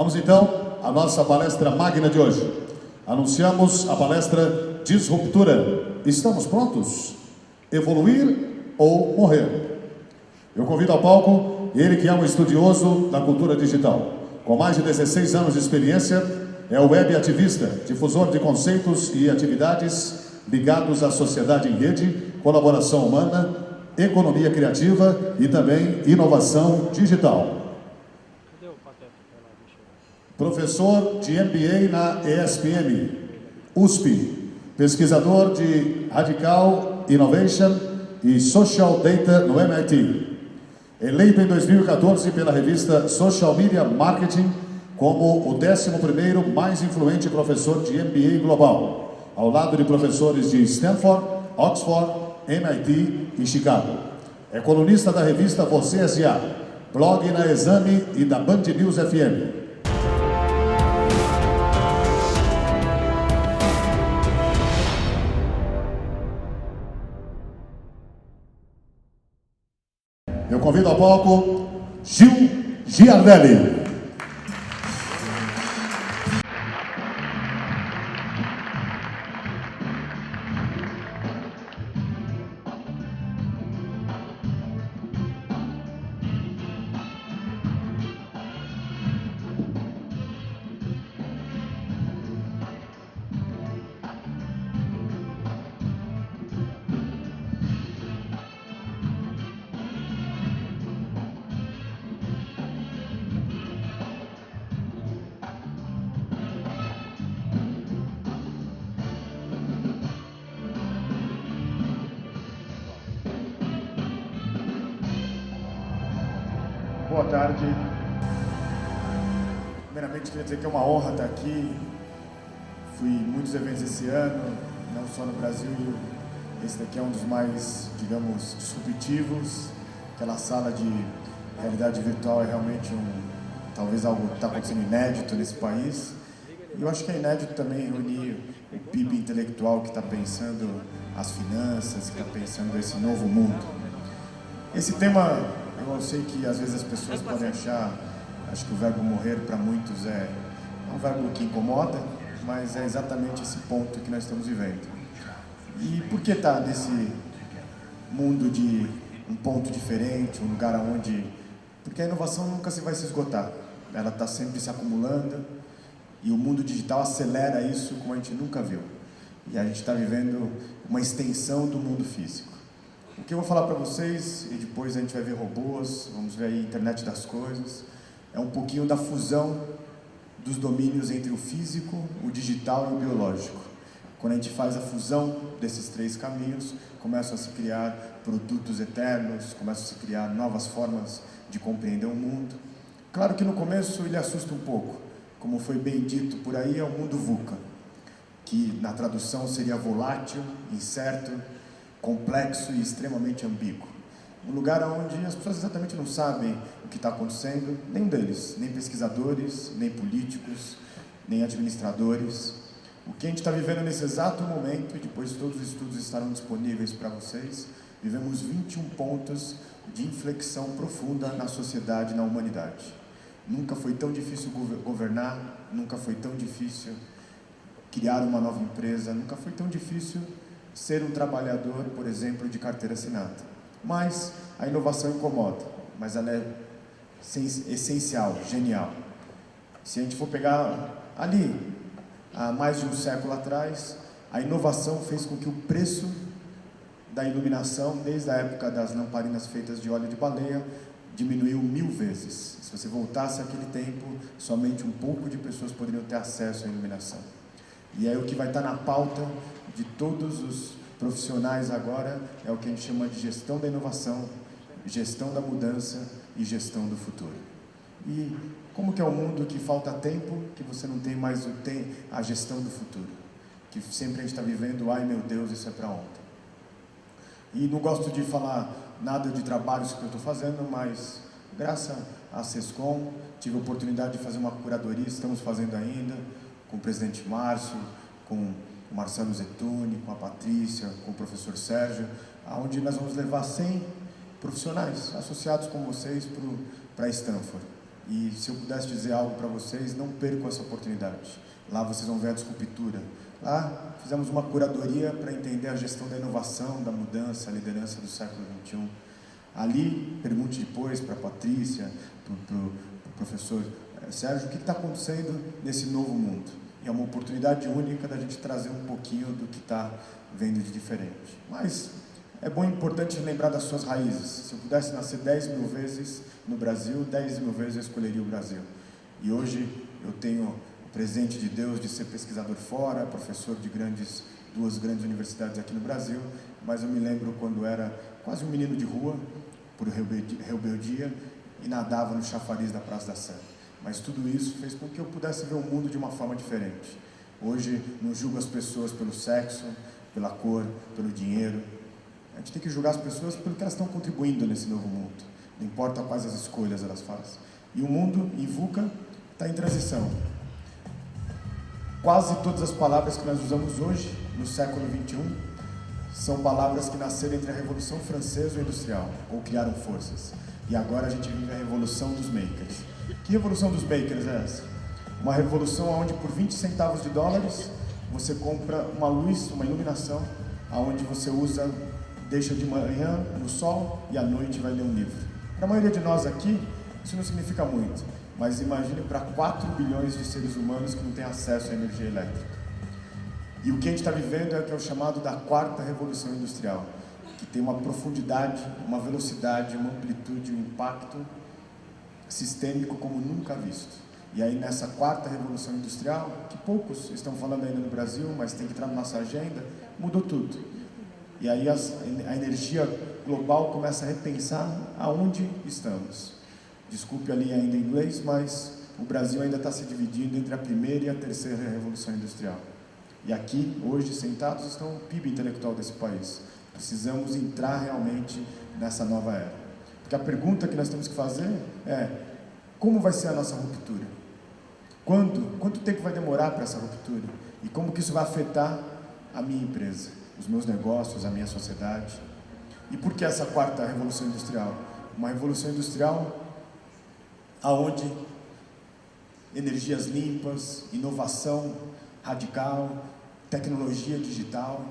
Vamos então à nossa palestra magna de hoje. Anunciamos a palestra Disruptura. Estamos prontos? Evoluir ou morrer? Eu convido ao palco ele que é um estudioso da cultura digital. Com mais de 16 anos de experiência, é o web ativista, difusor de conceitos e atividades ligados à sociedade em rede, colaboração humana, economia criativa e também inovação digital. Professor de MBA na ESPM, USP, pesquisador de Radical Innovation e Social Data no MIT. Eleito em 2014 pela revista Social Media Marketing como o 11º mais influente professor de MBA global, ao lado de professores de Stanford, Oxford, MIT e Chicago. É colunista da revista Você S.A., blog na Exame e da Band News FM. Eu convido ao palco Gil Giardelli. Boa tarde. Primeiramente, queria dizer que é uma honra estar aqui. Fui em muitos eventos esse ano, não só no Brasil. Esse daqui é um dos mais, digamos, disruptivos. Aquela sala de realidade virtual é realmente talvez algo que está acontecendo inédito nesse país. E eu acho que é inédito também reunir o PIB intelectual que está pensando as finanças, que está pensando esse novo mundo. Esse tema, eu sei que às vezes as pessoas podem achar, acho que o verbo morrer para muitos é um verbo que incomoda, mas é exatamente esse ponto que nós estamos vivendo. E por que está nesse mundo de um ponto diferente, um lugar onde... Porque a inovação nunca vai se esgotar, ela está sempre se acumulando e o mundo digital acelera isso como a gente nunca viu. E a gente está vivendo uma extensão do mundo físico. O que eu vou falar para vocês, e depois a gente vai ver robôs, vamos ver aí a internet das coisas, é um pouquinho da fusão dos domínios entre o físico, o digital e o biológico. Quando a gente faz a fusão desses três caminhos, começam a se criar produtos eternos, começam a se criar novas formas de compreender o mundo. Claro que no começo ele assusta um pouco, como foi bem dito por aí, é o mundo VUCA, que na tradução seria volátil, incerto, complexo e extremamente ambíguo. Um lugar onde as pessoas exatamente não sabem o que está acontecendo, nenhum deles, nem pesquisadores, nem políticos, nem administradores. O que a gente está vivendo nesse exato momento, e depois todos os estudos estarão disponíveis para vocês, vivemos 21 pontos de inflexão profunda na sociedade, na humanidade. Nunca foi tão difícil governar, nunca foi tão difícil criar uma nova empresa, nunca foi tão difícil ser um trabalhador, por exemplo, de carteira assinada. Mas a inovação incomoda, mas ela é essencial, genial. Se a gente for pegar ali, há mais de um século atrás, a inovação fez com que o preço da iluminação, desde a época das lamparinas feitas de óleo de baleia, diminuiu 1000 vezes. Se você voltasse àquele tempo, somente um pouco de pessoas poderiam ter acesso à iluminação. E aí o que vai estar na pauta de todos os profissionais agora é o que a gente chama de gestão da inovação, gestão da mudança e gestão do futuro. E como que é um mundo que falta tempo, que você não tem mais a gestão do futuro? Que sempre a gente está vivendo, ai meu Deus, isso é para ontem. E não gosto de falar nada de trabalhos que eu estou fazendo, mas graças à SESCOM tive a oportunidade de fazer uma curadoria, estamos fazendo ainda, com o presidente Márcio, com o Marcelo Zettuni, com a Patrícia, com o professor Sérgio, onde nós vamos levar 100 profissionais associados com vocês para Stanford. E se eu pudesse dizer algo para vocês, não percam essa oportunidade. Lá vocês vão ver a disruptura. Lá fizemos uma curadoria para entender a gestão da inovação, da mudança, a liderança do século XXI. Ali, pergunte depois para a Patrícia, para o professor Sérgio, o que está acontecendo nesse novo mundo. E é uma oportunidade única da gente trazer um pouquinho do que está vendo de diferente. Mas é bom e importante lembrar das suas raízes. Se eu pudesse nascer 10.000 vezes no Brasil, 10.000 vezes eu escolheria o Brasil. E hoje eu tenho o presente de Deus de ser pesquisador fora, professor de duas grandes universidades aqui no Brasil, mas eu me lembro quando era quase um menino de rua, por rebeldia, e nadava no chafariz da Praça da Sé. Mas tudo isso fez com que eu pudesse ver o mundo de uma forma diferente. Hoje não julgo as pessoas pelo sexo, pela cor, pelo dinheiro. A gente tem que julgar as pessoas pelo que elas estão contribuindo nesse novo mundo. Não importa quais as escolhas elas fazem. E o mundo, em VUCA, está em transição. Quase todas as palavras que nós usamos hoje, no século XXI, são palavras que nasceram entre a Revolução Francesa e o Industrial, ou criaram forças. E agora a gente vive a Revolução dos Makers. Que Revolução dos Makers é essa? Uma revolução onde por 20 centavos de dólares você compra uma luz, uma iluminação, onde você deixa de manhã no sol e à noite vai ler um livro. Para a maioria de nós aqui, isso não significa muito, mas imagine para 4 bilhões de seres humanos que não têm acesso à energia elétrica. E o que a gente está vivendo é o que é o chamado da quarta revolução industrial, que tem uma profundidade, uma velocidade, uma amplitude, um impacto sistêmico como nunca visto. E aí nessa quarta revolução industrial, que poucos estão falando ainda no Brasil, mas tem que entrar na nossa agenda, mudou tudo. E aí a energia global começa a repensar aonde estamos. Desculpe ali ainda em inglês, mas o Brasil ainda está se dividindo entre a primeira e a terceira revolução industrial. E aqui, hoje, sentados, estão o PIB intelectual desse país. Precisamos entrar realmente nessa nova era. Porque a pergunta que nós temos que fazer é: como vai ser a nossa ruptura? Quanto tempo vai demorar para essa ruptura? E como que isso vai afetar a minha empresa, os meus negócios, a minha sociedade? E por que essa quarta revolução industrial? Uma revolução industrial aonde energias limpas, inovação radical, tecnologia digital,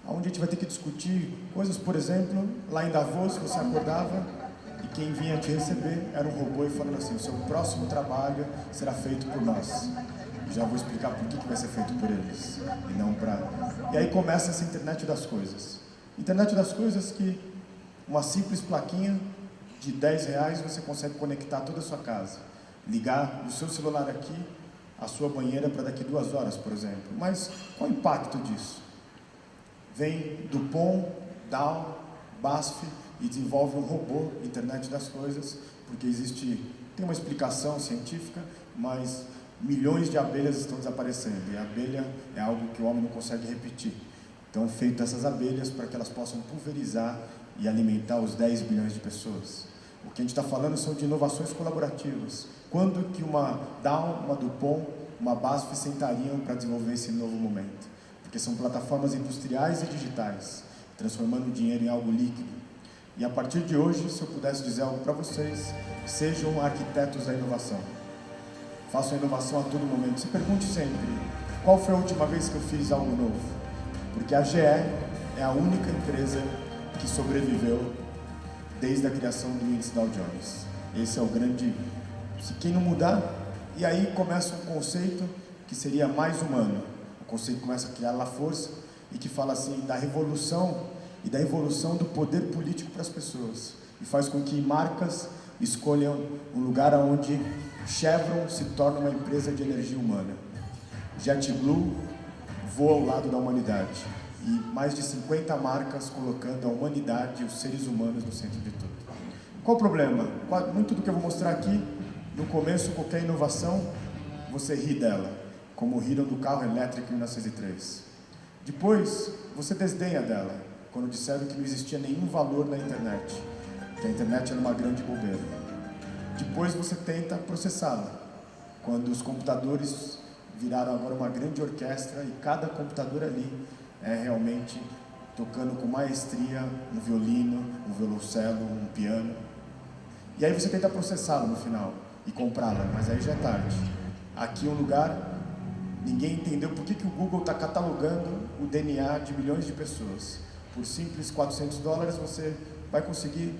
onde a gente vai ter que discutir coisas, por exemplo, lá em Davos você acordava e quem vinha te receber era um robô e falando assim: o seu próximo trabalho será feito por nós. Já vou explicar por que vai ser feito por eles e não para... E aí começa essa internet das coisas. Internet das coisas que uma simples plaquinha de R$10 você consegue conectar toda a sua casa, ligar o seu celular aqui a sua banheira para daqui 2 horas, por exemplo. Mas qual o impacto disso? Vem Dupont, Dow, BASF e desenvolve um robô, internet das coisas, porque tem uma explicação científica, mas milhões de abelhas estão desaparecendo, e a abelha é algo que o homem não consegue repetir. Então, feito essas abelhas para que elas possam pulverizar e alimentar os 10 bilhões de pessoas. O que a gente está falando são de inovações colaborativas. Quando que uma Dow, uma Dupont, uma BASF sentariam para desenvolver esse novo momento? Porque são plataformas industriais e digitais, transformando o dinheiro em algo líquido. E a partir de hoje, se eu pudesse dizer algo para vocês, sejam arquitetos da inovação. Façam inovação a todo momento. Se pergunte sempre: qual foi a última vez que eu fiz algo novo? Porque a GE é a única empresa que sobreviveu desde a criação do índice Dow Jones. Esse é o grande... Se quem não mudar, e aí começa um conceito que seria mais humano. O conceito começa a criar lá força e que fala assim da revolução e da evolução do poder político para as pessoas. E faz com que marcas escolham um lugar onde Chevron se torna uma empresa de energia humana. JetBlue voa ao lado da humanidade. E mais de 50 marcas colocando a humanidade e os seres humanos no centro de tudo. Qual o problema? Muito do que eu vou mostrar aqui, no começo, qualquer inovação, você ri dela, como riram do carro elétrico em 1903. Depois, você desdenha dela, quando disseram que não existia nenhum valor na internet, que a internet era uma grande bobeira. Depois você tenta processá-la, quando os computadores viraram agora uma grande orquestra e cada computador ali é realmente tocando com maestria um violino, um violoncelo, um piano. E aí você tenta processá-lo no final. e comprá-la, mas aí já é tarde. Aqui um lugar, ninguém entendeu por que o Google está catalogando o DNA de milhões de pessoas. Por simples $400 você vai conseguir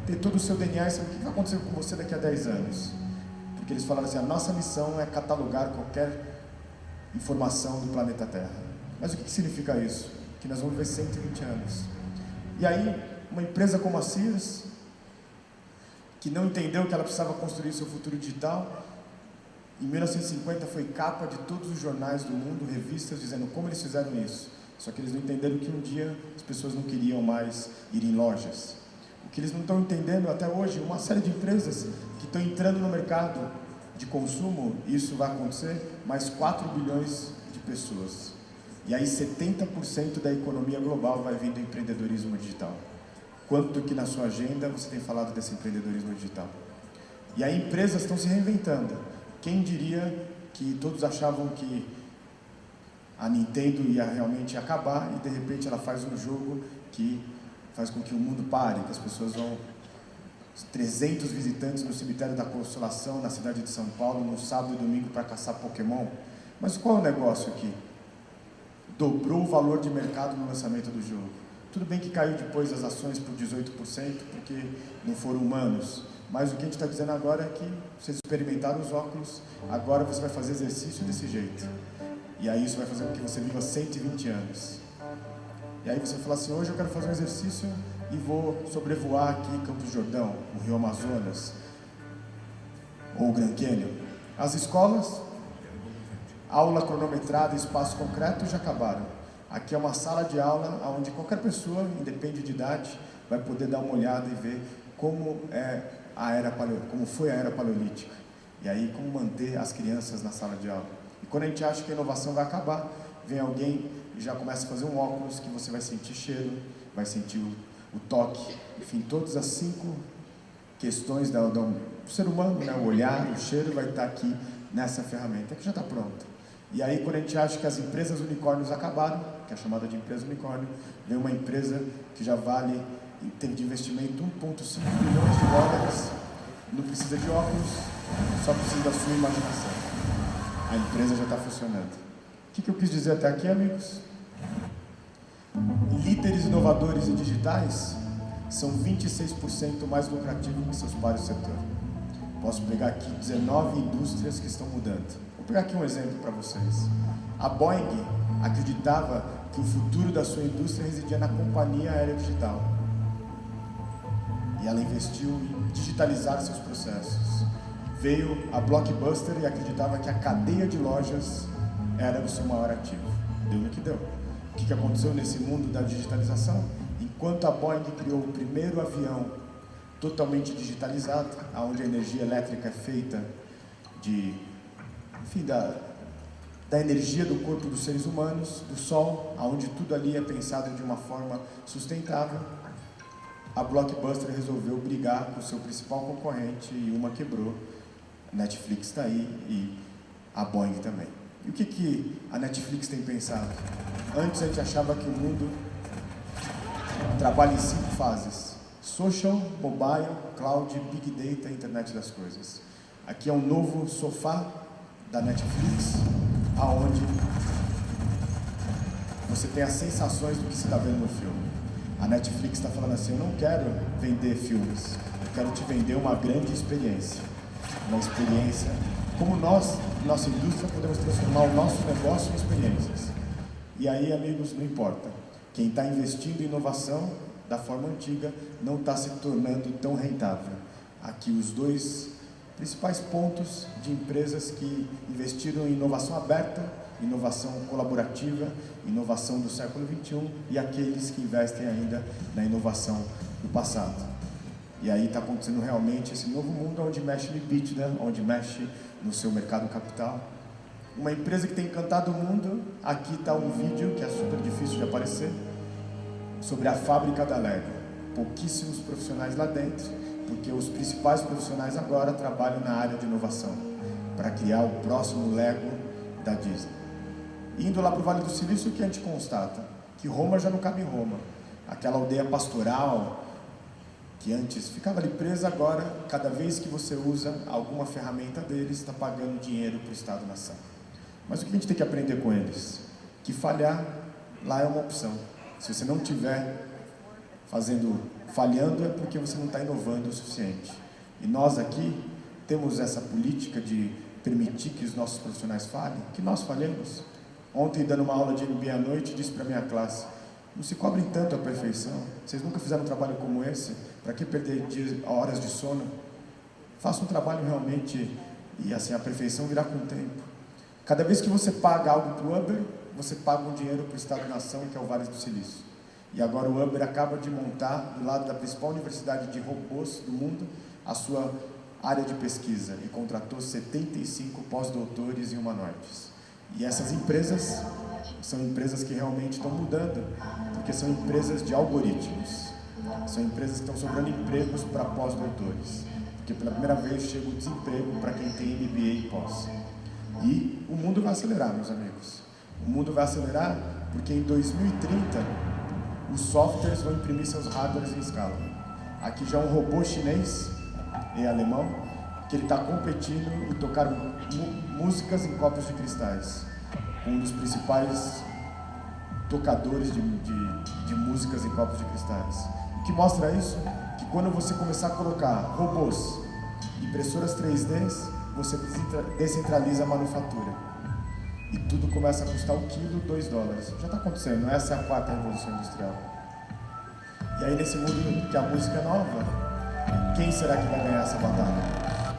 ter todo o seu DNA e saber o que vai acontecer com você daqui a 10 anos. Porque eles falaram assim, a nossa missão é catalogar qualquer informação do planeta Terra. Mas o que significa isso? Que nós vamos viver 120 anos. E aí, uma empresa como a Sears, que não entendeu que ela precisava construir seu futuro digital, em 1950 foi capa de todos os jornais do mundo, revistas, dizendo como eles fizeram isso. Só que eles não entenderam que um dia as pessoas não queriam mais ir em lojas. O que eles não estão entendendo até hoje, uma série de empresas que estão entrando no mercado de consumo, isso vai acontecer, mais 4 bilhões de pessoas. E aí 70% da economia global vai vir do empreendedorismo digital. Quanto que na sua agenda você tem falado desse empreendedorismo digital? E aí empresas estão se reinventando. Quem diria que todos achavam que a Nintendo ia realmente acabar e de repente ela faz um jogo que faz com que o mundo pare, que as pessoas vão... 300 visitantes no cemitério da Consolação, na cidade de São Paulo, no sábado e domingo para caçar Pokémon. Mas qual é o negócio aqui? Dobrou o valor de mercado no lançamento do jogo. Tudo bem que caiu depois as ações por 18%, porque não foram humanos. Mas o que a gente está dizendo agora é que vocês experimentaram os óculos, agora você vai fazer exercício desse jeito. E aí isso vai fazer com que você viva 120 anos. E aí você fala assim, hoje eu quero fazer um exercício e vou sobrevoar aqui Campos do Jordão, o Rio Amazonas, ou o Grand Canyon. As escolas, aula cronometrada, espaço concreto já acabaram. Aqui é uma sala de aula onde qualquer pessoa, independente de idade, vai poder dar uma olhada e ver como foi a era paleolítica. E aí como manter as crianças na sala de aula. E quando a gente acha que a inovação vai acabar, vem alguém e já começa a fazer um óculos que você vai sentir cheiro, vai sentir o toque, enfim, todas as 5 questões do ser humano, né? O olhar, o cheiro vai estar aqui nessa ferramenta que já está pronta. E aí quando a gente acha que as empresas unicórnios acabaram, que é chamada de empresa unicórnio, vem uma empresa que já vale, em termos de investimento, $1,5 bilhões, não precisa de óculos, só precisa da sua imaginação. A empresa já está funcionando. O que eu quis dizer até aqui, amigos? Líderes inovadores e digitais são 26% mais lucrativos que seus pares do setor. Posso pegar aqui 19 indústrias que estão mudando. Vou pegar aqui um exemplo para vocês. A Boeing acreditava que o futuro da sua indústria residia na companhia aérea digital. E ela investiu em digitalizar seus processos. Veio a Blockbuster e acreditava que a cadeia de lojas era o seu maior ativo. Deu no que deu. O que aconteceu nesse mundo da digitalização? Enquanto a Boeing criou o primeiro avião totalmente digitalizado, onde a energia elétrica é feita da energia do corpo dos seres humanos, do sol, onde tudo ali é pensado de uma forma sustentável, a Blockbuster resolveu brigar com o seu principal concorrente e uma quebrou. A Netflix está aí e a Boeing também. E o que a Netflix tem pensado? Antes a gente achava que o mundo trabalha em 5 fases: social, mobile, cloud, big data e internet das coisas. Aqui é um novo sofá da Netflix, aonde você tem as sensações do que você está vendo no filme. A Netflix está falando assim, eu não quero vender filmes, eu quero te vender uma grande experiência. Uma experiência, como nós, nossa indústria, podemos transformar o nosso negócio em experiências. E aí, amigos, não importa. Quem está investindo em inovação da forma antiga não está se tornando tão rentável. Aqui os 2 principais pontos de empresas que investiram em inovação aberta, inovação colaborativa, inovação do século XXI e aqueles que investem ainda na inovação do passado. E aí está acontecendo realmente esse novo mundo onde mexe no EBITDA, onde mexe no seu mercado capital. Uma empresa que tem encantado o mundo, aqui está um vídeo que é super difícil de aparecer, sobre a fábrica da Lego. Pouquíssimos profissionais lá dentro, porque os principais profissionais agora trabalham na área de inovação, para criar o próximo Lego da Disney. Indo lá para o Vale do Silício, o que a gente constata? Que Roma já não cabe em Roma. Aquela aldeia pastoral, que antes ficava ali presa, agora, cada vez que você usa alguma ferramenta deles, está pagando dinheiro para o Estado-nação. Mas o que a gente tem que aprender com eles? Que falhar lá é uma opção. Se você não estiver falhando, é porque você não está inovando o suficiente. E nós aqui temos essa política de permitir que os nossos profissionais falhem, que nós falhemos. Ontem, dando uma aula de MBA à noite, disse para a minha classe: não se cobrem tanto a perfeição. Vocês nunca fizeram um trabalho como esse. Para que perder horas de sono? Faça um trabalho realmente, e assim, a perfeição virá com o tempo. Cada vez que você paga algo para o Uber, você paga um dinheiro para o Estado-nação, que é o Vale do Silício. E agora o Uber acaba de montar, do lado da principal universidade de robôs do mundo, a sua área de pesquisa, e contratou 75 pós-doutores e humanoides. E essas empresas são empresas que realmente estão mudando, porque são empresas de algoritmos. São empresas que estão sobrando empregos para pós-doutores, porque pela primeira vez chega o desemprego para quem tem MBA e pós. E o mundo vai acelerar, meus amigos. O mundo vai acelerar porque em 2030 os softwares vão imprimir seus hardwares em escala. Aqui já um robô chinês e alemão, que ele está competindo em tocar músicas em copos de cristais. Um dos principais tocadores de músicas em copos de cristais. O que mostra isso? Que quando você começar a colocar robôs, impressoras 3D, você descentraliza a manufatura. E tudo começa a custar o quilo $2. Já está acontecendo, essa é a 4ª revolução industrial. E aí, nesse mundo que a música é nova, quem será que vai ganhar essa batalha?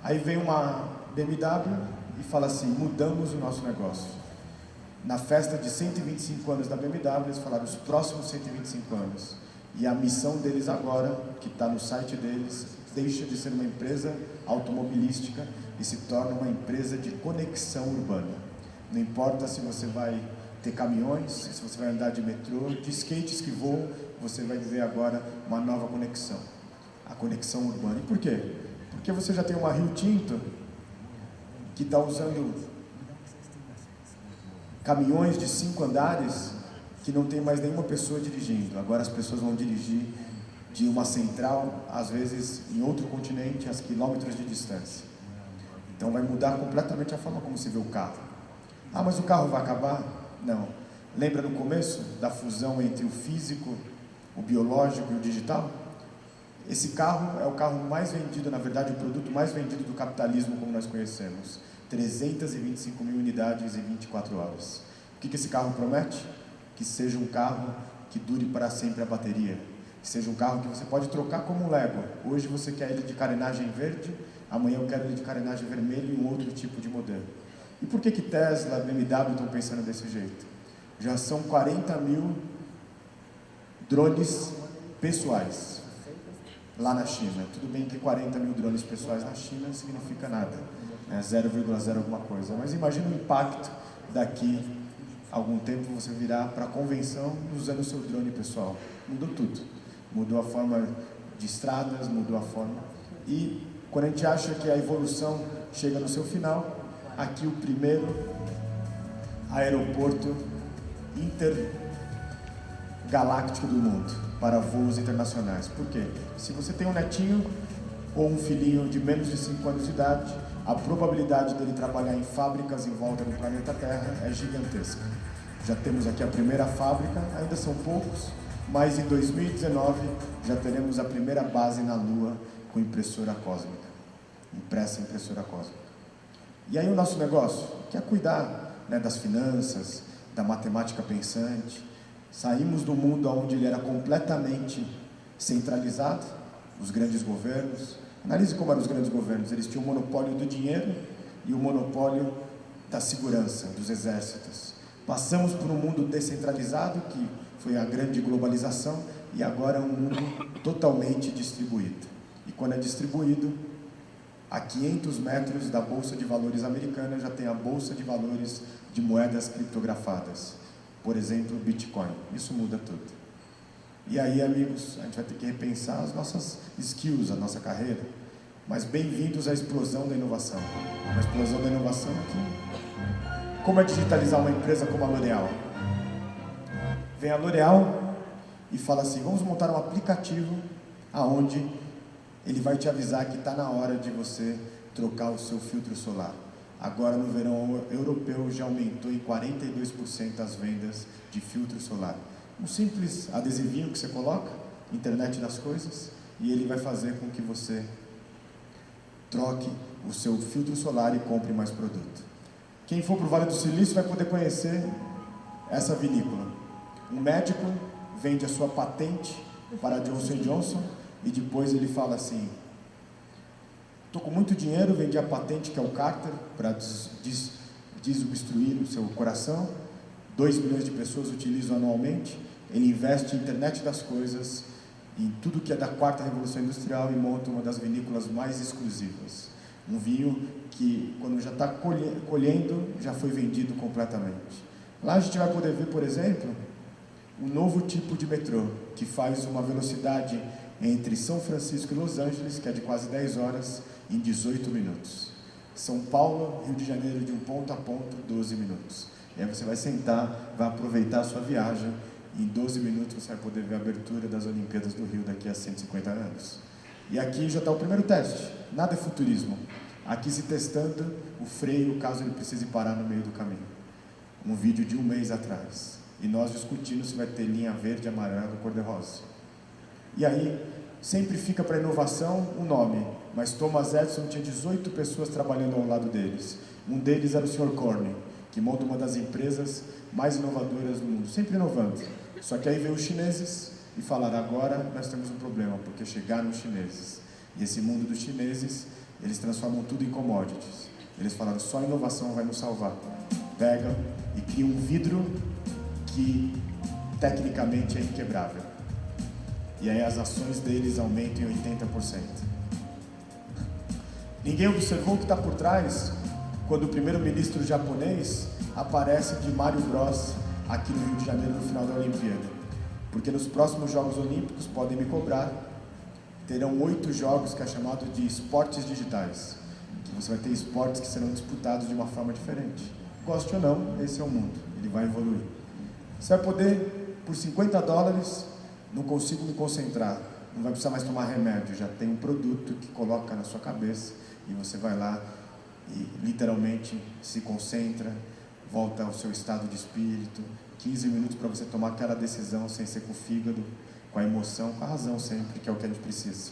Aí vem uma BMW e fala assim: mudamos o nosso negócio. Na festa de 125 anos da BMW, eles falaram os próximos 125 anos. E a missão deles agora, que está no site deles, deixa de ser uma empresa automobilística e se torna uma empresa de conexão urbana. Não importa se você vai ter caminhões, se você vai andar de metrô, de skates que voam, você vai viver agora uma nova conexão. A conexão urbana. E por quê? Porque você já tem uma Rio Tinto que está usando caminhões de 5 andares que não tem mais nenhuma pessoa dirigindo. Agora as pessoas vão dirigir de uma central, às vezes em outro continente, a quilômetros de distância. Então vai mudar completamente a forma como se vê o carro. Ah, mas o carro vai acabar? Não. Lembra no começo da fusão entre o físico, o biológico e o digital? Esse carro é o carro mais vendido, na verdade, o produto mais vendido do capitalismo como nós conhecemos. 325 mil unidades em 24 horas. O que esse carro promete? Que seja um carro que dure para sempre a bateria. Que seja um carro que você pode trocar como um Lego. Hoje você quer ele de carenagem verde, amanhã eu quero ele de carenagem vermelha e um outro tipo de modelo. E por que Tesla, BMW estão pensando desse jeito? Já são 40 mil drones pessoais lá na China. Tudo bem que 40 mil drones pessoais na China não significa nada, né? 0,0 alguma coisa. Mas imagina o impacto daqui a algum tempo você virar para a convenção usando o seu drone pessoal. Mudou tudo. Mudou a forma de estradas, mudou a forma. E quando a gente acha que a evolução chega no seu final, aqui o primeiro aeroporto intergaláctico do mundo para voos internacionais. Por quê? Se você tem um netinho ou um filhinho de menos de 5 anos de idade, a probabilidade dele trabalhar em fábricas em volta do planeta Terra é gigantesca. Já temos aqui a primeira fábrica, ainda são poucos, mas em 2019 já teremos a primeira base na Lua com impressora cósmica, impressa impressora cósmica. E aí o nosso negócio, que é cuidar, né, das finanças, da matemática pensante. Saímos do mundo onde ele era completamente centralizado, os grandes governos. Analise como eram os grandes governos, eles tinham o monopólio do dinheiro e o monopólio da segurança, dos exércitos. Passamos por um mundo descentralizado, que foi a grande globalização, e agora é um mundo totalmente distribuído. E quando é distribuído, a 500 metros da Bolsa de Valores americana já tem a Bolsa de Valores de moedas criptografadas. Por exemplo, Bitcoin. Isso muda tudo. E aí, amigos, a gente vai ter que repensar as nossas skills, a nossa carreira. Mas bem-vindos à explosão da inovação. Uma explosão da inovação aqui. Como é digitalizar uma empresa como a L'Oréal? Vem a L'Oréal e fala assim: vamos montar um aplicativo aonde ele vai te avisar que está na hora de você trocar o seu filtro solar. Agora no verão europeu já aumentou em 42% as vendas de filtro solar. Um simples adesivinho que você coloca, internet das coisas, e ele vai fazer com que você troque o seu filtro solar e compre mais produto. Quem for para o Vale do Silício vai poder conhecer essa vinícola. Um médico vende a sua patente para a Johnson & Johnson e depois ele fala assim: estou com muito dinheiro, vendi a patente que é o Carter para desobstruir o seu coração. 2 milhões de pessoas utilizam anualmente. Ele investe em internet das coisas, em tudo que é da quarta revolução industrial e monta uma das vinícolas mais exclusivas. Um vinho que, quando já está colhendo, já foi vendido completamente. Lá a gente vai poder ver, por exemplo, um novo tipo de metrô, que faz uma velocidade entre São Francisco e Los Angeles, que é de quase 10 horas, em 18 minutos. São Paulo, Rio de Janeiro, de um ponto a ponto, 12 minutos. E aí você vai sentar, vai aproveitar a sua viagem, e em 12 minutos você vai poder ver a abertura das Olimpíadas do Rio daqui a 150 anos. E aqui já está o primeiro teste. Nada é futurismo. Aqui se testando o freio, caso ele precise parar no meio do caminho. Um vídeo de um mês atrás. E nós discutindo se vai ter linha verde, amarela ou cor-de-rosa. E aí, sempre fica para inovação um nome, mas Thomas Edison tinha 18 pessoas trabalhando ao lado deles. Um deles era o Sr. Corning, que monta uma das empresas mais inovadoras do mundo, sempre inovando. Só que aí veio os chineses e falaram: agora nós temos um problema, porque chegaram os chineses. E esse mundo dos chineses, eles transformam tudo em commodities. Eles falaram: só a inovação vai nos salvar. Pegam e criam um vidro que tecnicamente é inquebrável. E aí as ações deles aumentam em 80%. Ninguém observou o que está por trás quando o primeiro-ministro japonês aparece de Mario Bros aqui no Rio de Janeiro no final da Olimpíada. Porque nos próximos Jogos Olímpicos, podem me cobrar, terão 8 jogos que é chamado de esportes digitais. Que você vai ter esportes que serão disputados de uma forma diferente. Goste ou não, esse é o mundo, ele vai evoluir. Você vai poder, por $50, não consigo me concentrar, não vai precisar mais tomar remédio, já tem um produto que coloca na sua cabeça e você vai lá e literalmente se concentra, volta ao seu estado de espírito, 15 minutos para você tomar aquela decisão sem ser com o fígado, com a emoção, com a razão sempre, que é o que a gente precisa.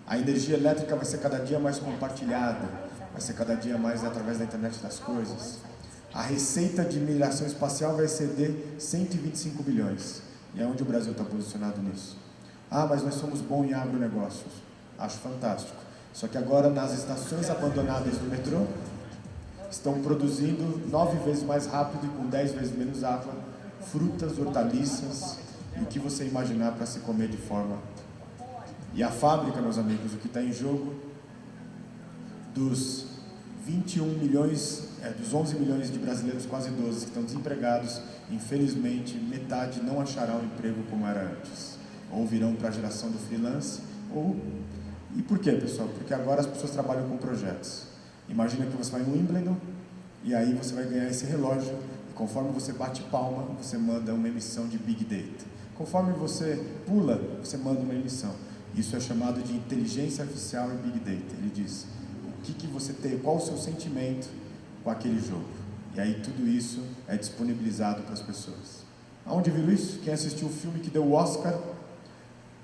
A energia elétrica vai ser cada dia mais compartilhada, vai ser cada dia mais através da internet das coisas. A receita de mineração espacial vai exceder 125 bilhões. E é onde o Brasil está posicionado nisso. Ah, mas nós somos bons em agronegócios. Acho fantástico. Só que agora nas estações abandonadas do metrô, estão produzindo 9 vezes mais rápido e com 10 vezes menos água, frutas, hortaliças e o que você imaginar para se comer de forma. E a fábrica, meus amigos, o que está em jogo, dos 21 milhões, dos 11 milhões de brasileiros, quase 12, que estão desempregados, infelizmente, metade não achará um emprego como era antes. Ou virão para a geração do freelance, ou... E por quê, pessoal? Porque agora as pessoas trabalham com projetos. Imagina que você vai em Wimbledon, e aí você vai ganhar esse relógio, e conforme você bate palma, você manda uma emissão de Big Data. Conforme você pula, você manda uma emissão. Isso é chamado de inteligência artificial e Big Data. Ele diz, o que você tem, qual o seu sentimento com aquele jogo. E aí tudo isso é disponibilizado para as pessoas. Aonde viram isso? Quem assistiu o filme que deu o Oscar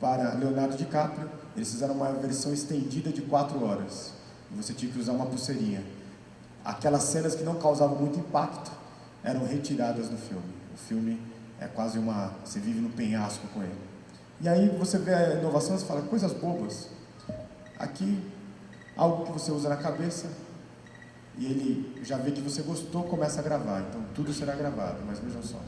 para Leonardo DiCaprio, eles fizeram uma versão estendida de 4 horas. E você tinha que usar uma pulseirinha. Aquelas cenas que não causavam muito impacto eram retiradas do filme. O filme é quase uma... Você vive no penhasco com ele. E aí você vê a inovação e fala, coisas bobas. Aqui, algo que você usa na cabeça, e ele já vê que você gostou, começa a gravar. Então tudo será gravado, mas vejam só.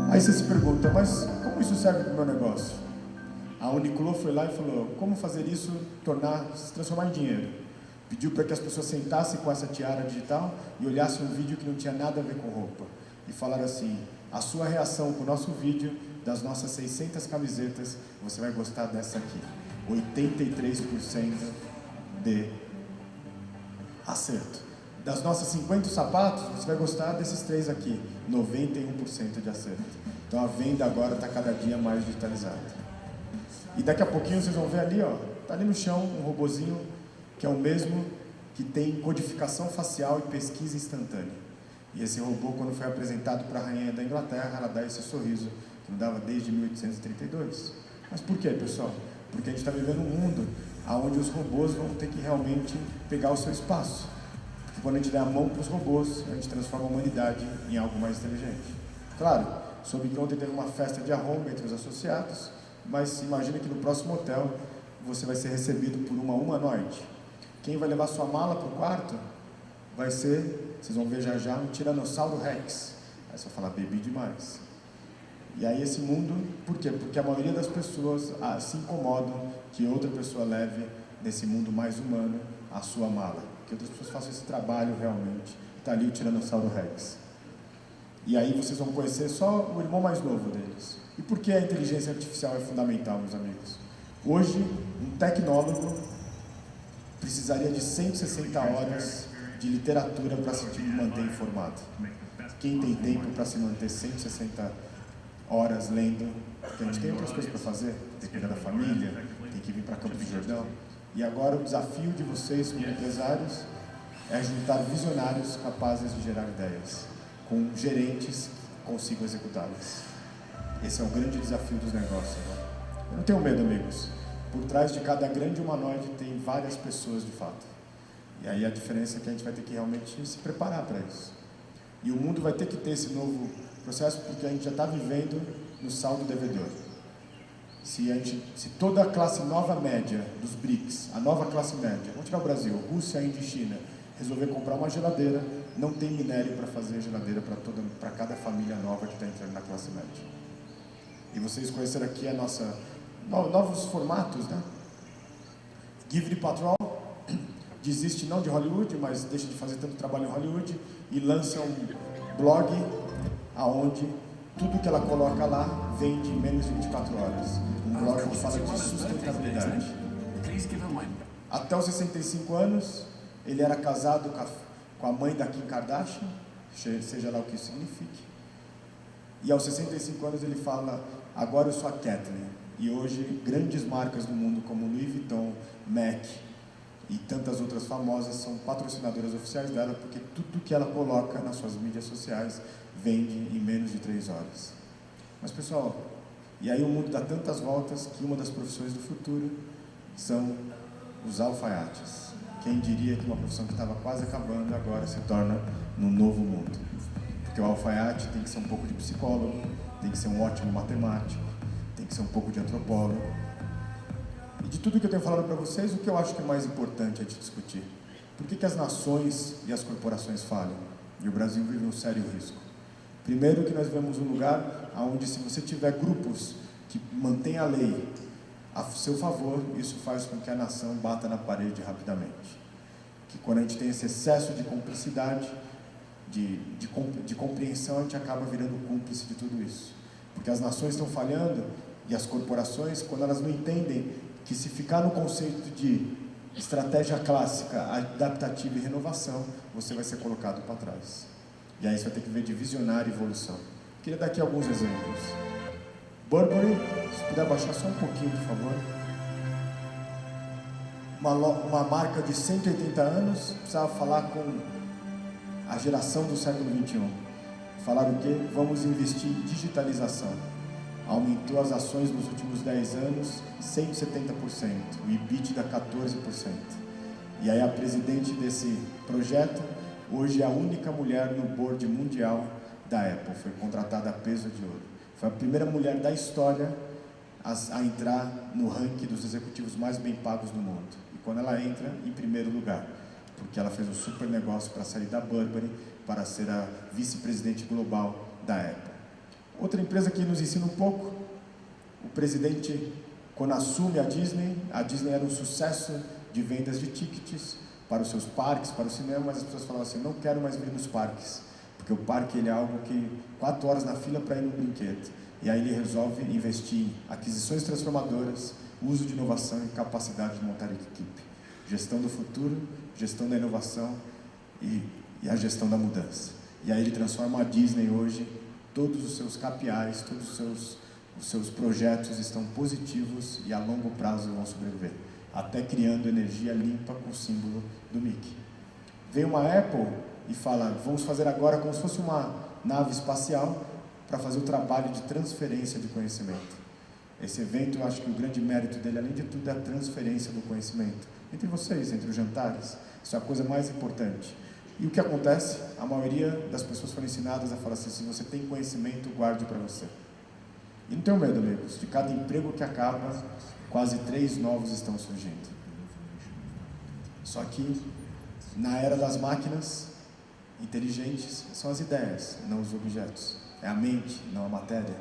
Aí você se pergunta, mas como isso serve para o meu negócio? A Uniqlo foi lá e falou, como fazer isso se transformar em dinheiro? Pediu para que as pessoas sentassem com essa tiara digital e olhassem um vídeo que não tinha nada a ver com roupa. e falaram assim: a sua reação com o nosso vídeo das nossas 600 camisetas, você vai gostar dessa aqui. 83% de acerto. Das nossas 50 sapatos, você vai gostar desses 3 aqui. 91% de acerto. Então a venda agora está cada dia mais digitalizada. E daqui a pouquinho vocês vão ver ali, ó, tá ali no chão um robozinho que é o mesmo que tem codificação facial e pesquisa instantânea. E esse robô, quando foi apresentado para a rainha da Inglaterra, ela dá esse sorriso que não dava desde 1832. Mas por quê, pessoal? Porque a gente está vivendo um mundo onde os robôs vão ter que realmente pegar o seu espaço. Porque quando a gente dá a mão para os robôs, a gente transforma a humanidade em algo mais inteligente. Claro, soube que ontem teve uma festa de arromba entre os associados, mas imagina que no próximo hotel você vai ser recebido por uma humanoide. Quem vai levar sua mala para o quarto vai ser, vocês vão ver já já, um Tiranossauro Rex. Aí você vai falar, bebi demais. E aí esse mundo, por quê? Porque a maioria das pessoas se incomodam que outra pessoa leve nesse mundo mais humano a sua mala. Que outras pessoas façam esse trabalho realmente. Está ali o Tiranossauro Rex. E aí vocês vão conhecer só o irmão mais novo deles. E por que a inteligência artificial é fundamental, meus amigos? Hoje, um tecnólogo precisaria de 160 horas de literatura para se manter informado. Quem tem tempo para se manter 160 horas lendo? Porque a gente tem outras coisas para fazer, tem que cuidar da família, tem que vir para Campos do Jordão. E agora o desafio de vocês como empresários é juntar visionários capazes de gerar ideias, com gerentes que consigam executá-las. Esse é o grande desafio dos negócios. Né? Eu não tenho medo, amigos. Por trás de cada grande humanoide tem várias pessoas de fato. E aí a diferença é que a gente vai ter que realmente se preparar para isso. E o mundo vai ter que ter esse novo processo, porque a gente já está vivendo no saldo devedor. Se toda a classe nova média dos BRICS, a nova classe média, vamos tirar o Brasil, Rússia, Índia e China, resolver comprar uma geladeira, não tem minério para fazer geladeira para cada família nova que está entrando na classe média. E vocês conheceram aqui novos formatos, né? Give the Patrol desiste não de Hollywood, mas deixa de fazer tanto trabalho em Hollywood e lança um blog aonde tudo que ela coloca lá vende em menos de 24 horas. Um blog que fala de sustentabilidade. Até os 65 anos, ele era casado com a mãe da Kim Kardashian, seja lá o que isso signifique. E aos 65 anos ele fala, agora eu sou a Kathleen. E hoje, grandes marcas do mundo como Louis Vuitton, MAC e tantas outras famosas são patrocinadoras oficiais dela, porque tudo que ela coloca nas suas mídias sociais vende em menos de 3 horas. Mas pessoal, e aí o mundo dá tantas voltas que uma das profissões do futuro são os alfaiates. Quem diria que uma profissão que estava quase acabando agora se torna num novo mundo? Porque o alfaiate tem que ser um pouco de psicólogo, tem que ser um ótimo matemático, tem que ser um pouco de antropólogo. E de tudo que eu tenho falado para vocês, o que eu acho que é mais importante a gente discutir? Por que as nações e as corporações falham? E o Brasil vive um sério risco. Primeiro que nós vivemos um lugar onde se você tiver grupos que mantêm a lei a seu favor, isso faz com que a nação bata na parede rapidamente. Que quando a gente tem esse excesso de cumplicidade, de compreensão, a gente acaba virando cúmplice de tudo isso. Porque as nações estão falhando e as corporações, quando elas não entendem que se ficar no conceito de estratégia clássica, adaptativa e renovação, você vai ser colocado para trás. E aí você vai ter que ver de visionária e evolução. Queria dar aqui alguns exemplos. Burberry, se puder baixar só um pouquinho, por favor. Uma marca de 180 anos, precisava falar com a geração do século XXI. Falar o quê? Vamos investir em digitalização. Aumentou as ações nos últimos 10 anos 170%, o EBITDA 14%. E aí a presidente desse projeto, hoje é a única mulher no board mundial da Apple, foi contratada a peso de ouro. Foi a primeira mulher da história a entrar no ranking dos executivos mais bem pagos do mundo. E quando ela entra, em primeiro lugar, porque ela fez um super negócio para sair da Burberry, para ser a vice-presidente global da Apple. Outra empresa que nos ensina um pouco, o presidente, quando assume a Disney era um sucesso de vendas de tickets para os seus parques, para o cinema, mas as pessoas falavam assim, não quero mais vir nos parques, porque o parque ele é algo que 4 horas na fila para ir no brinquedo. E aí ele resolve investir em aquisições transformadoras, uso de inovação e capacidade de montar equipe. Gestão do futuro, gestão da inovação e a gestão da mudança. E aí ele transforma a Disney hoje, todos os seus KPIs, todos os seus projetos estão positivos e a longo prazo vão sobreviver, até criando energia limpa com o símbolo do Mickey. Vem uma Apple e fala, vamos fazer agora como se fosse uma nave espacial para fazer o trabalho de transferência de conhecimento. Esse evento, eu acho que o grande mérito dele, além de tudo, é a transferência do conhecimento. Entre vocês, entre os jantares, isso é a coisa mais importante. E o que acontece? A maioria das pessoas foram ensinadas a falar assim, se você tem conhecimento, guarde para você. E não tenham medo, amigos, de cada emprego que acaba, quase 3 novos estão surgindo. Só que, na era das máquinas inteligentes, são as ideias, não os objetos. É a mente, não a matéria.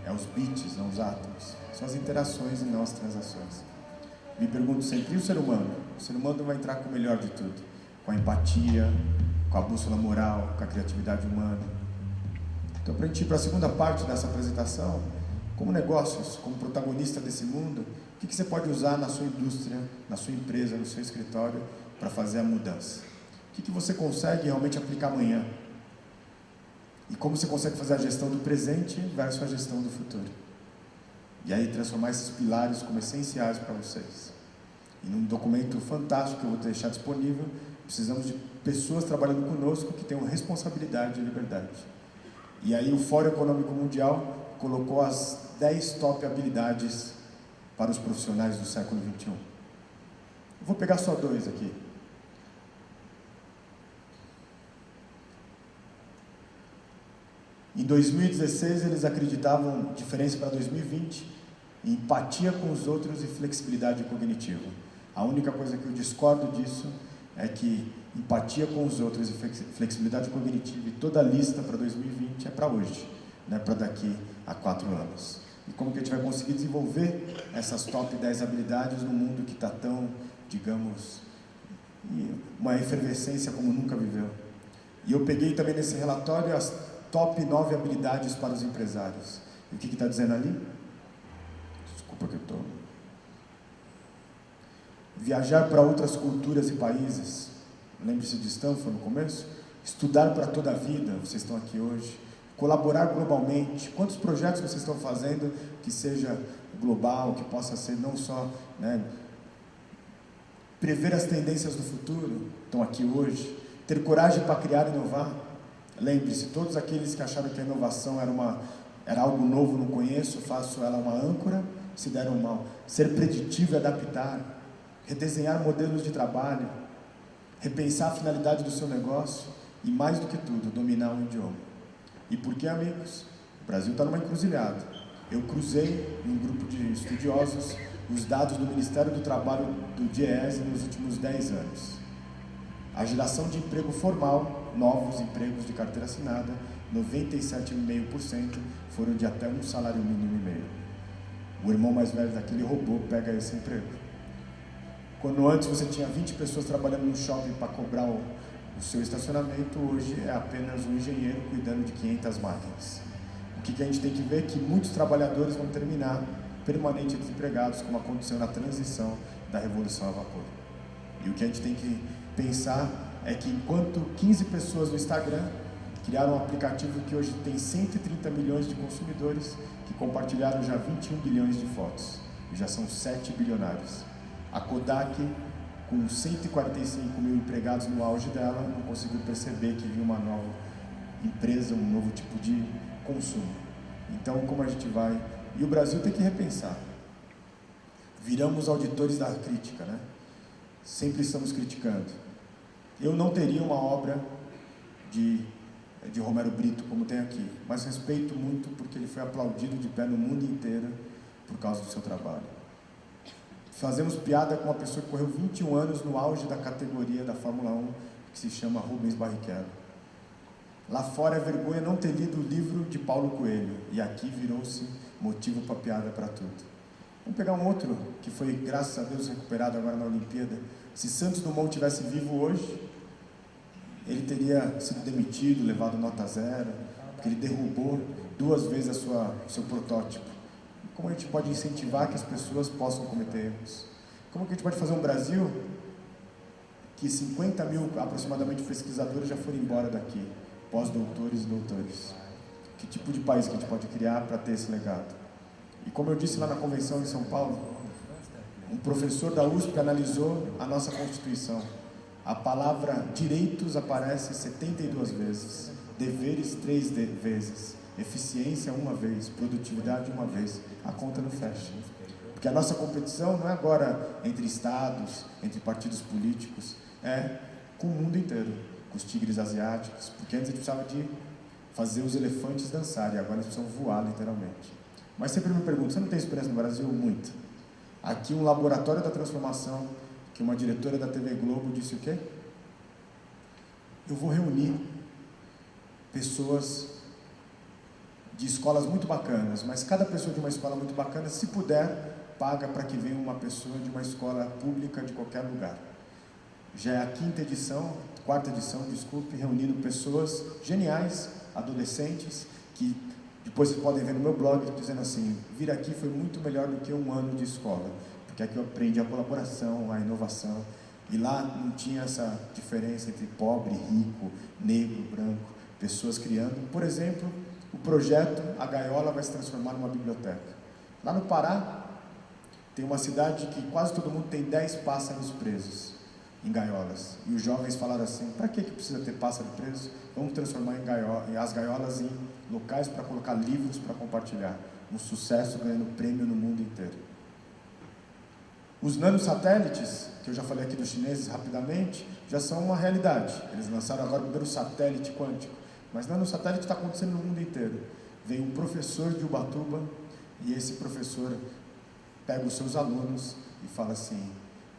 É os bits, não os átomos. São as interações e não as transações. Me pergunto sempre, e o ser humano? O ser humano vai entrar com o melhor de tudo. Com a empatia, com a bússola moral, com a criatividade humana. Então, para a gente ir para a segunda parte dessa apresentação, como negócios, como protagonista desse mundo, o que você pode usar na sua indústria, na sua empresa, no seu escritório, para fazer a mudança? O que você consegue realmente aplicar amanhã? E como você consegue fazer a gestão do presente versus a gestão do futuro? E aí transformar esses pilares como essenciais para vocês. E num documento fantástico que eu vou deixar disponível, precisamos de pessoas trabalhando conosco que tenham responsabilidade e liberdade. E aí o Fórum Econômico Mundial colocou as 10 top habilidades para os profissionais do século XXI. Eu vou pegar só 2 aqui. Em 2016, eles acreditavam, diferença para 2020, em empatia com os outros e flexibilidade cognitiva. A única coisa que eu discordo disso é que empatia com os outros e flexibilidade cognitiva e toda a lista para 2020 é para hoje, não é para daqui a 4 anos. E como que a gente vai conseguir desenvolver essas top 10 habilidades num mundo que está tão, digamos, uma efervescência como nunca viveu. E eu peguei também nesse relatório as top 9 habilidades para os empresários. E o que está dizendo ali? Desculpa que eu estou... Viajar para outras culturas e países. Lembre-se de Stanford no começo? Estudar para toda a vida, vocês estão aqui hoje. Colaborar globalmente. Quantos projetos vocês estão fazendo que seja global, que possa ser não só... prever as tendências do futuro, estão aqui hoje. Ter coragem para criar e inovar. Lembre-se, todos aqueles que acharam que a inovação era algo novo, não conheço, faço ela uma âncora, se deram mal. Ser preditivo e adaptar, redesenhar modelos de trabalho, repensar a finalidade do seu negócio e, mais do que tudo, dominar um idioma. E por que, amigos? O Brasil está numa encruzilhada. Eu cruzei, em um grupo de estudiosos, os dados do Ministério do Trabalho do DIEESE nos últimos 10 anos. A geração de emprego formal, novos empregos de carteira assinada, 97,5% foram de até um salário mínimo e meio. O irmão mais velho daquele robô pega esse emprego. Quando antes você tinha 20 pessoas trabalhando no shopping para cobrar o seu estacionamento, hoje é apenas um engenheiro cuidando de 500 máquinas. O que a gente tem que ver é que muitos trabalhadores vão terminar permanentemente desempregados, como aconteceu na transição da Revolução a Vapor. E o que a gente tem que pensar é que enquanto 15 pessoas no Instagram criaram um aplicativo que hoje tem 130 milhões de consumidores que compartilharam já 21 bilhões de fotos e já são 7 bilionários. A Kodak, com 145 mil empregados no auge dela, não conseguiu perceber que vinha uma nova empresa, um novo tipo de consumo. Então, como a gente vai... E o Brasil tem que repensar. Viramos auditores da crítica, né? Sempre estamos criticando. Eu não teria uma obra de Romero Brito como tem aqui, mas respeito muito porque ele foi aplaudido de pé no mundo inteiro por causa do seu trabalho. Fazemos piada com uma pessoa que correu 21 anos no auge da categoria da Fórmula 1, que se chama Rubens Barrichello. Lá fora é vergonha não ter lido o livro de Paulo Coelho, e aqui virou-se motivo para piada para tudo. Vamos pegar um outro que foi, graças a Deus, recuperado agora na Olimpíada. Se Santos Dumont tivesse vivo hoje, ele teria sido demitido, levado nota 0, porque ele derrubou 2 vezes seu protótipo. Como a gente pode incentivar que as pessoas possam cometer erros? Como que a gente pode fazer um Brasil que 50 mil aproximadamente pesquisadores já foram embora daqui, pós-doutores e doutores? Que tipo de país que a gente pode criar para ter esse legado? E como eu disse lá na convenção em São Paulo, um professor da USP analisou a nossa Constituição. A palavra direitos aparece 72 vezes, deveres 3 vezes, eficiência 1 vez, produtividade 1 vez. A conta não fecha. Porque a nossa competição não é agora entre estados, entre partidos políticos, é com o mundo inteiro, com os tigres asiáticos, porque antes a gente precisava de fazer os elefantes dançarem, agora eles precisam voar literalmente. Mas sempre me pergunto, você não tem experiência no Brasil? Muito. Aqui um laboratório da transformação, que uma diretora da TV Globo disse o quê? Eu vou reunir pessoas de escolas muito bacanas, mas cada pessoa de uma escola muito bacana, se puder, paga para que venha uma pessoa de uma escola pública de qualquer lugar. Já é a 4ª edição, desculpe, reunindo pessoas geniais, adolescentes, que depois vocês podem ver no meu blog, dizendo assim, vir aqui foi muito melhor do que 1 ano de escola, porque aqui eu aprendi a colaboração, a inovação, e lá não tinha essa diferença entre pobre, rico, negro, branco, pessoas criando. Por exemplo, o projeto A Gaiola vai se transformar numa biblioteca. Lá no Pará, tem uma cidade que quase todo mundo tem 10 pássaros presos em gaiolas. E os jovens falaram assim, para que precisa ter pássaro preso? Vamos transformar as gaiolas em locais para colocar livros para compartilhar. Um sucesso ganhando prêmio no mundo inteiro. Os nanosatélites, que eu já falei aqui dos chineses rapidamente, já são uma realidade. Eles lançaram agora o primeiro satélite quântico. Mas nanosatélite está acontecendo no mundo inteiro. Vem um professor de Ubatuba e esse professor pega os seus alunos e fala assim,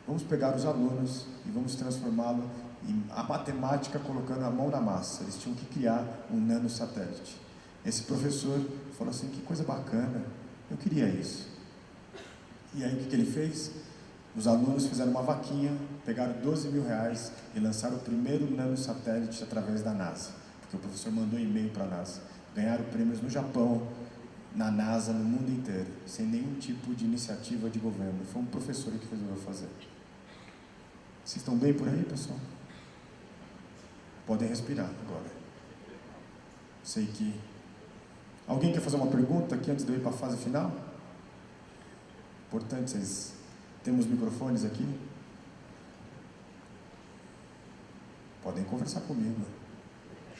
vamos pegar os alunos e vamos transformá-lo em a matemática colocando a mão na massa. Eles tinham que criar um nanosatélite. Esse professor falou assim, que coisa bacana, eu queria isso. E aí o que ele fez? Os alunos fizeram uma vaquinha, pegaram 12 mil reais e lançaram o primeiro nanosatélite através da NASA. Porque o professor mandou um e-mail para a NASA. Ganharam prêmios no Japão, na NASA, no mundo inteiro, sem nenhum tipo de iniciativa de governo. Foi um professor que resolveu fazer. Vocês estão bem por aí, pessoal? Podem respirar agora. Sei que... Alguém quer fazer uma pergunta aqui antes de eu ir para a fase final? Importante, vocês... Temos microfones aqui? Podem conversar comigo.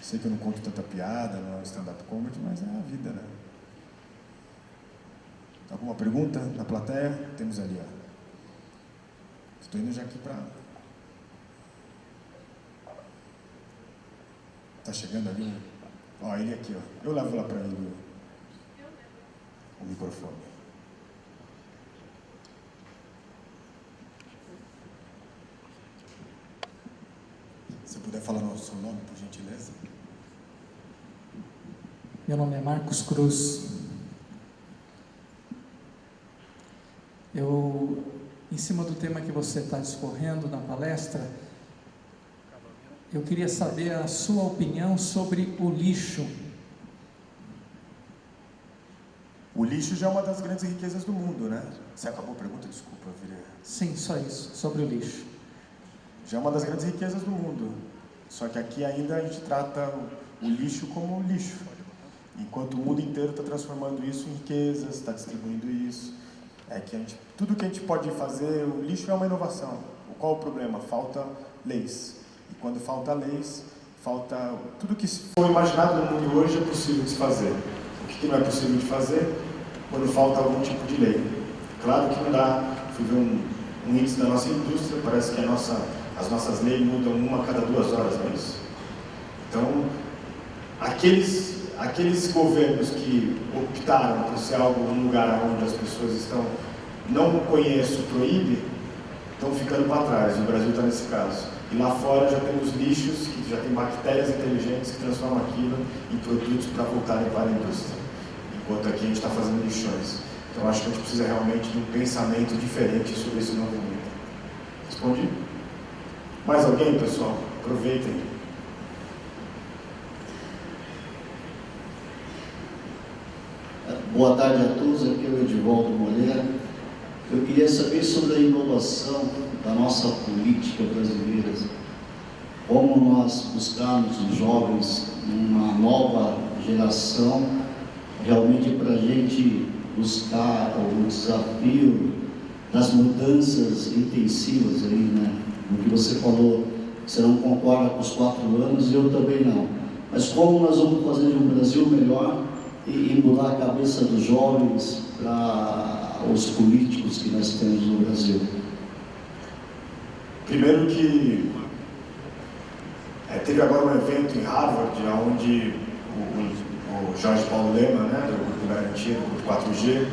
Sei que eu não conto tanta piada, não é stand-up comedy, mas é a vida, né? Alguma pergunta na plateia? Temos ali, ó. Estou indo já aqui para... Tá chegando ali um... Ó, ele aqui, ó. Eu levo lá para ele o microfone. Se puder falar o seu nome, por gentileza. Meu nome é Marcos Cruz. Eu, em cima do tema que você está discorrendo na palestra, eu queria saber a sua opinião sobre o lixo. O lixo já é uma das grandes riquezas do mundo, né? Você acabou a pergunta? Desculpa, eu virei... Sim, só isso, sobre o lixo. Já é uma das grandes riquezas do mundo. Só que aqui ainda a gente trata o lixo como lixo. Enquanto o mundo inteiro está transformando isso em riquezas, está distribuindo isso. Tudo que a gente pode fazer, o lixo é uma inovação. Qual o problema? Falta leis. E quando falta leis, falta... Tudo que foi imaginado no mundo hoje é possível de se fazer. O que não é possível de fazer? Quando falta algum tipo de lei. Claro que não dá. Fui ver um índice da nossa indústria, parece que as nossas leis mudam uma a cada 2 horas, não é isso? Então, aqueles governos que optaram por ser um lugar onde as pessoas estão, não conheço, proíbe, estão ficando para trás. O Brasil está nesse caso. E lá fora já temos lixos, que já tem bactérias inteligentes que transformam aquilo em produtos para voltarem para a indústria. Enquanto aqui a gente está fazendo lixões. Então acho que a gente precisa realmente de um pensamento diferente sobre esse novo mundo. Respondi? Mais alguém, pessoal? Aproveitem. Boa tarde a todos, aqui é o Edivaldo Moreira. Eu queria saber sobre a inovação da nossa política brasileira. Como nós buscamos os jovens uma nova geração, realmente para a gente buscar o desafio das mudanças intensivas aí, né? O que você falou, você não concorda com os 4 anos, eu também não. Mas como nós vamos fazer de um Brasil melhor e mudar a cabeça dos jovens para os políticos que nós temos no Brasil? Primeiro que teve agora um evento em Harvard, onde o Jorge Paulo Lemann, né, do Grupo Garantia, do Grupo 4G,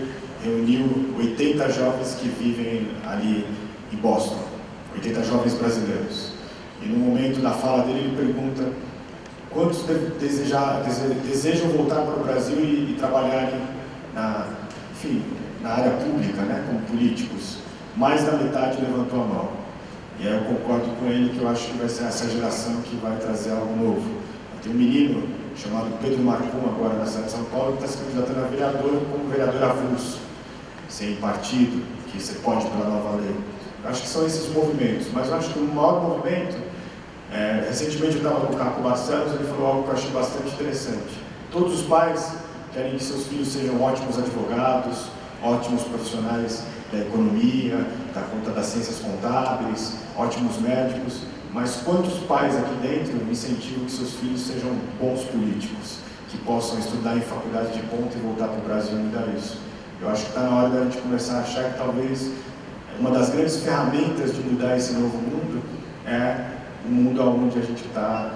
reuniu 80 jovens que vivem ali em Boston, 80 jovens brasileiros. E no momento da fala dele, ele pergunta quantos desejam voltar para o Brasil e trabalharem na área pública, né, como políticos. Mais da metade levantou a mão. E aí eu concordo com ele que eu acho que vai ser essa geração que vai trazer algo novo. Tem um menino chamado Pedro Marcum, agora na cidade de São Paulo, que está se candidatando a vereador como vereador avulso, sem partido, que você pode pela nova lei. Eu acho que são esses movimentos, mas eu acho que o maior movimento, recentemente eu estava com o Caco Barcelos, ele falou algo que eu achei bastante interessante. Todos os pais querem que seus filhos sejam ótimos advogados, ótimos profissionais da economia, da conta das ciências contábeis, ótimos médicos, mas quantos pais aqui dentro incentivam que seus filhos sejam bons políticos, que possam estudar em faculdade de ponta e voltar para o Brasil e mudar isso? Eu acho que está na hora da gente começar a achar que talvez uma das grandes ferramentas de mudar esse novo mundo é um mundo onde a gente está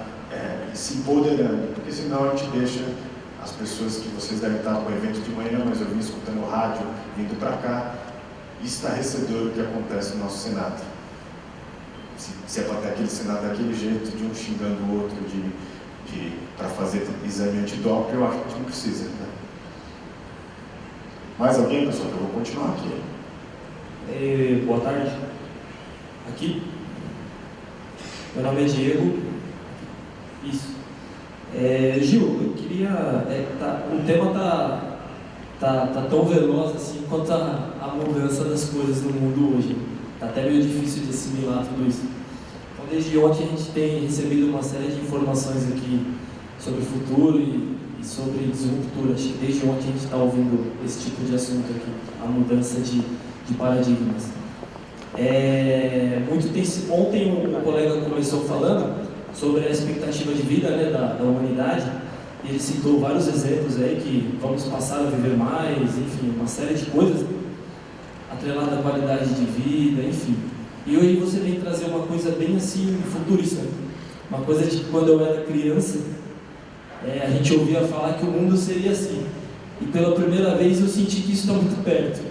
se empoderando, porque senão a gente deixa as pessoas que vocês devem estar no evento de manhã, mas eu vim escutando o rádio vindo para cá, estarrecedor o que acontece no nosso Senado. Se é para ter aquele Senado daquele jeito, de um xingando o outro para fazer exame antidoping, eu acho que a gente não precisa. Né? Mais alguém, pessoal? Eu vou continuar aqui. Boa tarde. Aqui? Meu nome é Diego. Isso. Gil, eu queria... o tema tá tão veloz assim quanto a mudança das coisas no mundo hoje. Está até meio difícil de assimilar tudo isso. Então, desde ontem a gente tem recebido uma série de informações aqui sobre o futuro e sobre disruptura. Acho que desde ontem a gente está ouvindo esse tipo de assunto aqui, a mudança de paradigmas. Ontem um colega começou falando sobre a expectativa de vida, né, da humanidade. E ele citou vários exemplos aí que vamos passar a viver mais, enfim, uma série de coisas atrelada à qualidade de vida, enfim. E hoje você vem trazer uma coisa bem assim, futurista. Uma coisa de que quando eu era criança, a gente ouvia falar que o mundo seria assim. E pela primeira vez eu senti que isso está muito perto,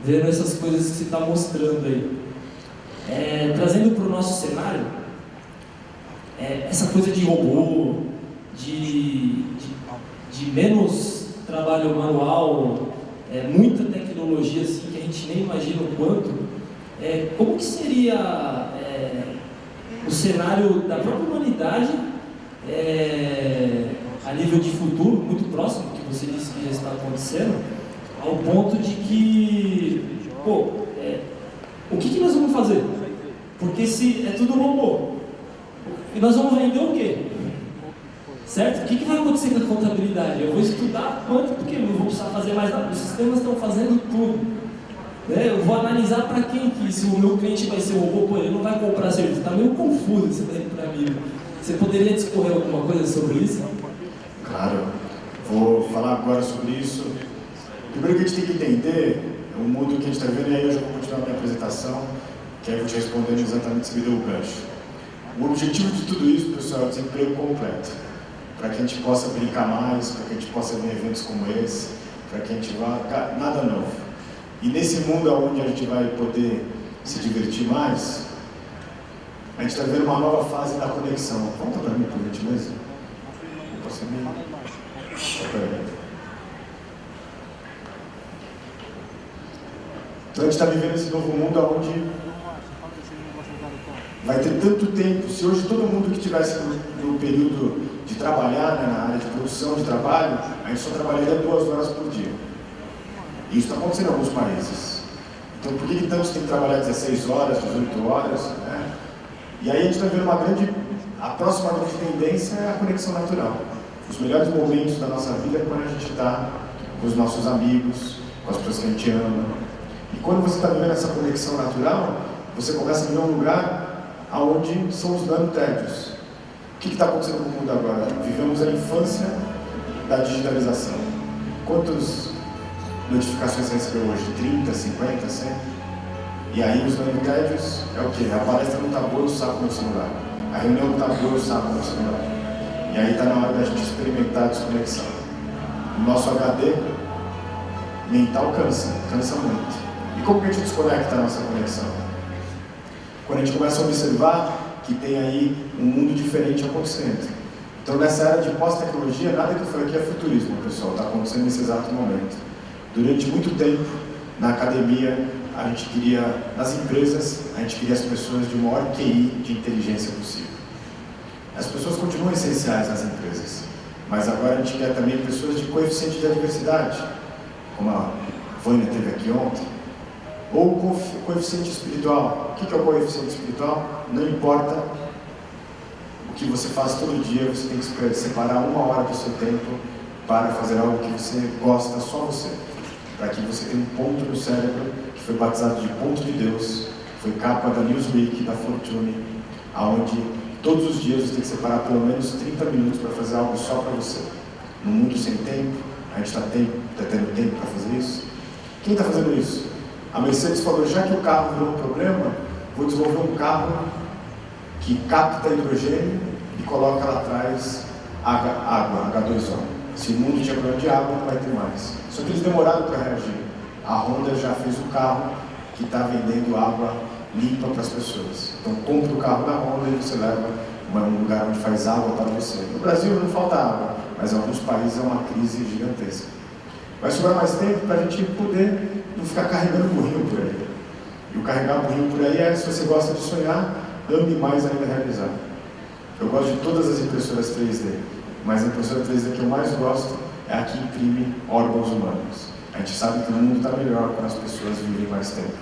vendo essas coisas que você está mostrando aí. Trazendo para o nosso cenário, essa coisa de robô, de menos trabalho manual, muita tecnologia assim, que a gente nem imagina o quanto. Como que seria o cenário da própria humanidade a nível de futuro, muito próximo, que você disse que já está acontecendo, ao ponto de que, o que nós vamos fazer? Porque se é tudo robô, e nós vamos vender o quê? Certo? O que vai acontecer com a contabilidade? Eu vou estudar quanto, porque eu não vou precisar fazer mais nada. Os sistemas estão fazendo tudo. Eu vou analisar para quem que, se o meu cliente vai ser um robô, ele não vai comprar serviço. Está meio confuso isso daí para mim. Você poderia discorrer alguma coisa sobre isso? Claro. Vou falar agora sobre isso. Primeiro que a gente tem que entender o mundo que a gente está vivendo, e aí eu já vou continuar a minha apresentação, que aí eu vou te respondendo exatamente se me deu o gancho. O objetivo de tudo isso, pessoal, é o desemprego completo. Para que a gente possa brincar mais, para que a gente possa ver eventos como esse, para que a gente vá... Nada novo. E nesse mundo onde a gente vai poder se divertir mais, a gente está vendo uma nova fase da conexão. Conta para mim, por gentileza. Então a gente está vivendo esse novo mundo onde vai ter tanto tempo. Se hoje todo mundo que estivesse no período de de trabalhar, né, na área de produção de trabalho, a gente só trabalharia 2 horas por dia. E isso está acontecendo em alguns países. Então, por que tantos têm que trabalhar 16 horas, 18 horas? Né? E aí a gente está vendo a próxima grande tendência é a conexão natural. Os melhores momentos da nossa vida é quando a gente está com os nossos amigos, com as pessoas que a gente ama. E quando você está vivendo essa conexão natural, você começa a viver um lugar onde são os nanotédios. O que está acontecendo no mundo agora? Vivemos a infância da digitalização. Quantas notificações você recebeu hoje? 30, 50, 100? E aí os nanotédios é o quê? A palestra não está boa, eu saco meu celular. A reunião não está boa, eu saco meu celular. E aí está na hora da gente experimentar a desconexão. O nosso HD mental cansa muito. E como que a gente desconecta a nossa conexão? Quando a gente começa a observar que tem aí um mundo diferente acontecendo. Então, nessa era de pós-tecnologia, nada que foi aqui é futurismo, pessoal, está acontecendo nesse exato momento. Durante muito tempo, na academia, a gente queria, nas empresas, a gente queria as pessoas de maior QI de inteligência possível. As pessoas continuam essenciais nas empresas, mas agora a gente quer também pessoas de coeficiente de adversidade, como a Vânia teve aqui ontem, ou coeficiente espiritual. O que é o coeficiente espiritual? Não importa o que você faz todo dia, você tem que separar 1 hora do seu tempo para fazer algo que você gosta, só você. Para que você tenha um ponto no cérebro que foi batizado de ponto de Deus, foi capa da Newsweek, da Fortune, aonde todos os dias você tem que separar pelo menos 30 minutos para fazer algo só para você. No mundo sem tempo, a gente está tendo tempo para fazer isso. Quem está fazendo isso? A Mercedes falou, já que o carro virou um problema, vou desenvolver um carro que capta hidrogênio e coloca lá atrás água, H2O. Se o mundo tinha problema de água, não vai ter mais. Só que eles demoraram para reagir. A Honda já fez um carro que está vendendo água limpa para as pessoas. Então, compra o carro da Honda e você leva um lugar onde faz água para você. No Brasil não falta água, mas em alguns países é uma crise gigantesca. Vai sobrar mais tempo para a gente poder não ficar carregando burrinho por aí. E o carregar burrinho por aí é, se você gosta de sonhar, ame mais ainda realizar. Eu gosto de todas as impressoras 3D, mas a impressora 3D que eu mais gosto é a que imprime órgãos humanos. A gente sabe que o mundo está melhor quando as pessoas vivem mais tempo.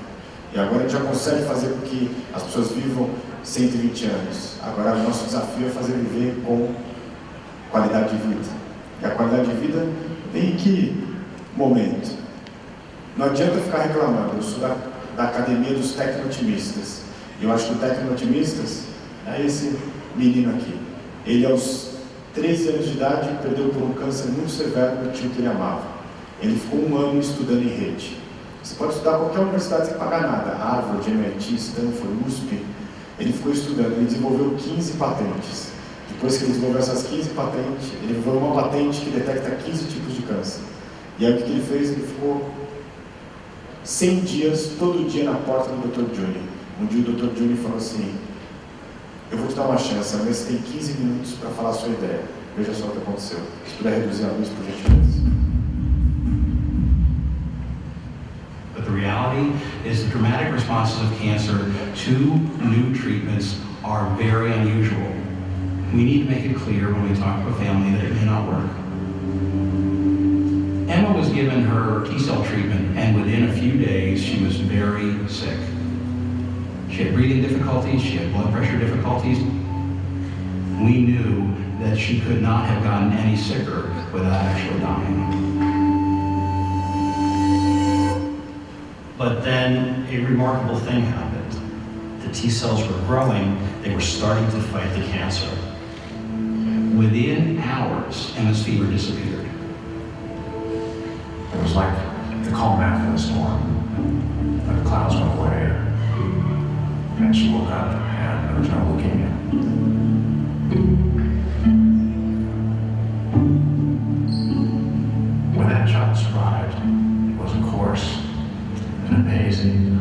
E agora a gente já consegue fazer com que as pessoas vivam 120 anos. Agora o nosso desafio é fazer viver com qualidade de vida. E a qualidade de vida vem em que momento? Não adianta ficar reclamando. Eu sou da academia dos tecno-otimistas. E eu acho que o tecno-otimistas é esse menino aqui. Ele aos 13 anos de idade perdeu por um câncer muito severo do tio que ele amava. Ele ficou 1 ano estudando em rede. Você pode estudar qualquer universidade sem pagar nada, Harvard, MIT, Stanford, USP. Ele ficou estudando, ele desenvolveu 15 patentes. Depois que ele desenvolveu essas 15 patentes, ele desenvolveu uma patente que detecta 15 tipos de câncer. E aí o que ele fez? Ele ficou 100 dias, todo dia na porta do Dr. Juni. Um dia o Dr. Juni falou assim, eu vou te dar uma chance, mas você tem 15 minutos para falar a sua ideia. Veja só o que aconteceu. Se puder reduzir a luz, por gentileza. But the reality is the dramatic responses of cancer to new treatments are very unusual. We need to make it clear when we talk to a family that it may not work. Emma was given her T-cell treatment, and within a few days, she was very sick. She had breathing difficulties, she had blood pressure difficulties. We knew that she could not have gotten any sicker without actually dying. But then a remarkable thing happened. The T-cells were growing, they were starting to fight the cancer. Within hours, Emma's fever disappeared. It was like the calm after the storm. The clouds went away, and she woke up, and there was no leukemia. When that child survived, it was, of course, an amazing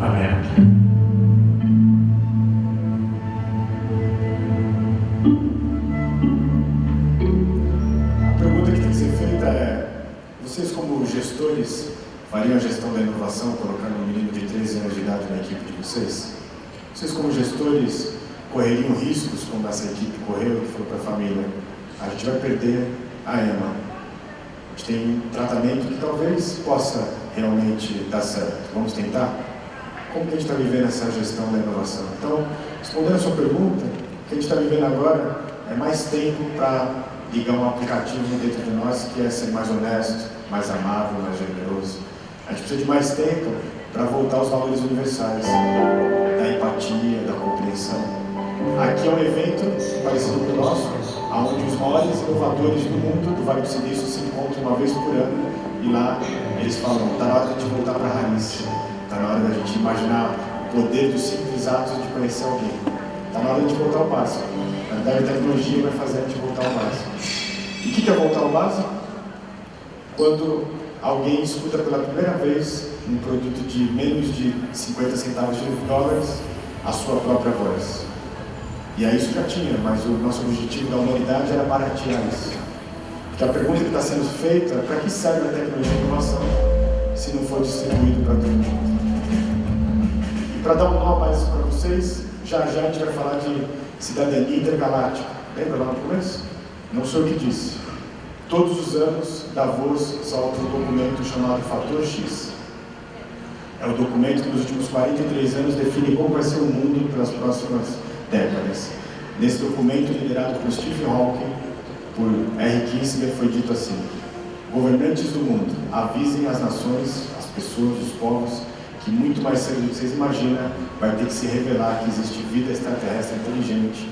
event. Vocês, como gestores, fariam a gestão da inovação colocando um menino de 13 anos de idade na equipe de vocês? Vocês, como gestores, correriam riscos, como essa equipe correu, que falou para a família, a gente vai perder a Emma. A gente tem um tratamento que talvez possa realmente dar certo. Vamos tentar? Como que a gente está vivendo essa gestão da inovação? Então, respondendo a sua pergunta, o que a gente está vivendo agora é mais tempo para ligar um aplicativo dentro de nós que é ser mais honesto, mais amável, mais generoso. A gente precisa de mais tempo para voltar aos valores universais, da empatia, da compreensão. Aqui é um evento parecido com o nosso, onde os maiores inovadores do mundo, do Vale do Silício, se encontram uma vez por ano e lá eles falam, está na hora de a gente voltar para a raiz, está na hora da gente imaginar o poder dos simples atos de conhecer alguém, está na hora de a gente voltar ao básico. Na verdade, a tecnologia vai fazer a gente voltar ao básico. E o que é voltar ao básico? Quando alguém escuta pela primeira vez um produto de menos de 50 centavos de dólares, a sua própria voz. E aí isso já tinha, mas o nosso objetivo da humanidade era baratear isso. Porque a pergunta que está sendo feita é para que serve a tecnologia de inovação se não for distribuído para todo mundo? E para dar um nó mais para vocês, já a gente vai falar de cidadania intergaláctica. Lembra lá no começo? Não sou eu que disse. Todos os anos, Davos solta um documento chamado Fator X. É o documento que nos últimos 43 anos define como vai ser o mundo pelas próximas décadas. Nesse documento, liderado por Stephen Hawking, por R. Kissinger, foi dito assim: governantes do mundo, avisem as nações, as pessoas, os povos, que muito mais cedo do que vocês imaginam, vai ter que se revelar que existe vida extraterrestre inteligente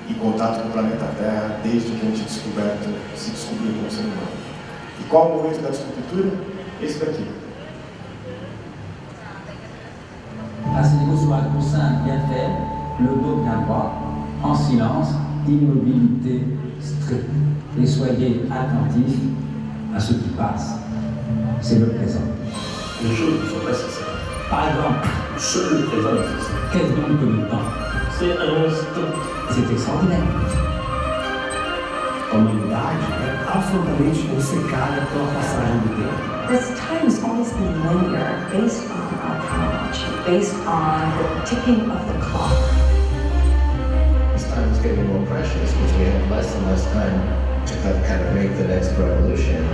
em contato com o planeta Terra, desde que a gente se descobriu como ser humano. E qual é o momento da descobertura? Esse daqui. Asseyez-vous sur un coussin bien fait, le dos bien droit, en silence, immobilité stricte. Et soyez attentifs à ce qui passe. C'est le présent. Les choses ne sont pas si simples. Par exemple, Seul le présent existe. qu'est-ce donc que le temps? C'est un instant. C'est extraordinaire. A humanidade é absolutamente obcecada pela passagem do tempo. This time has always been linear, based on our chronology, based on the ticking of the clock. This time is getting more precious because we have less and less time to kind of make the next revolution.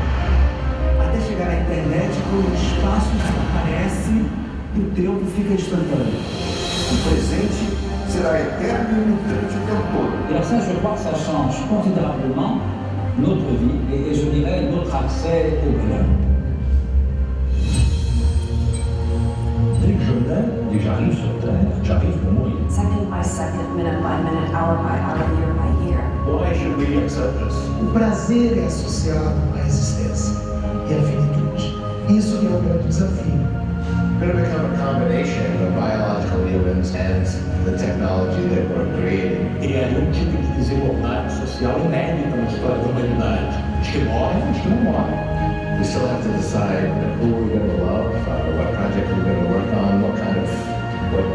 Até chegar à internet, quando o espaço desaparece e o tempo fica instantâneo. O presente será eterno e mutante o tempo todo. Et alors ça, je crois que ça change considérablement notre vie et je dirais notre accès au bonheur. Dès que je nais, dès que j'arrive sur Terre, j'arrive pour mourir. Second by second, minute by minute, hour by hour, year by year. Why should we accept this? O prazer é associado à existência e à finitude. Isso é o grande desafio. We're going to become a combination of biological humans and the technology that we're creating. Criaria um tipo de desigualdade social inédita na história da humanidade. Os que morrem e os que não morrem. We still have to decide who we're going to love, what project we're going to work on, what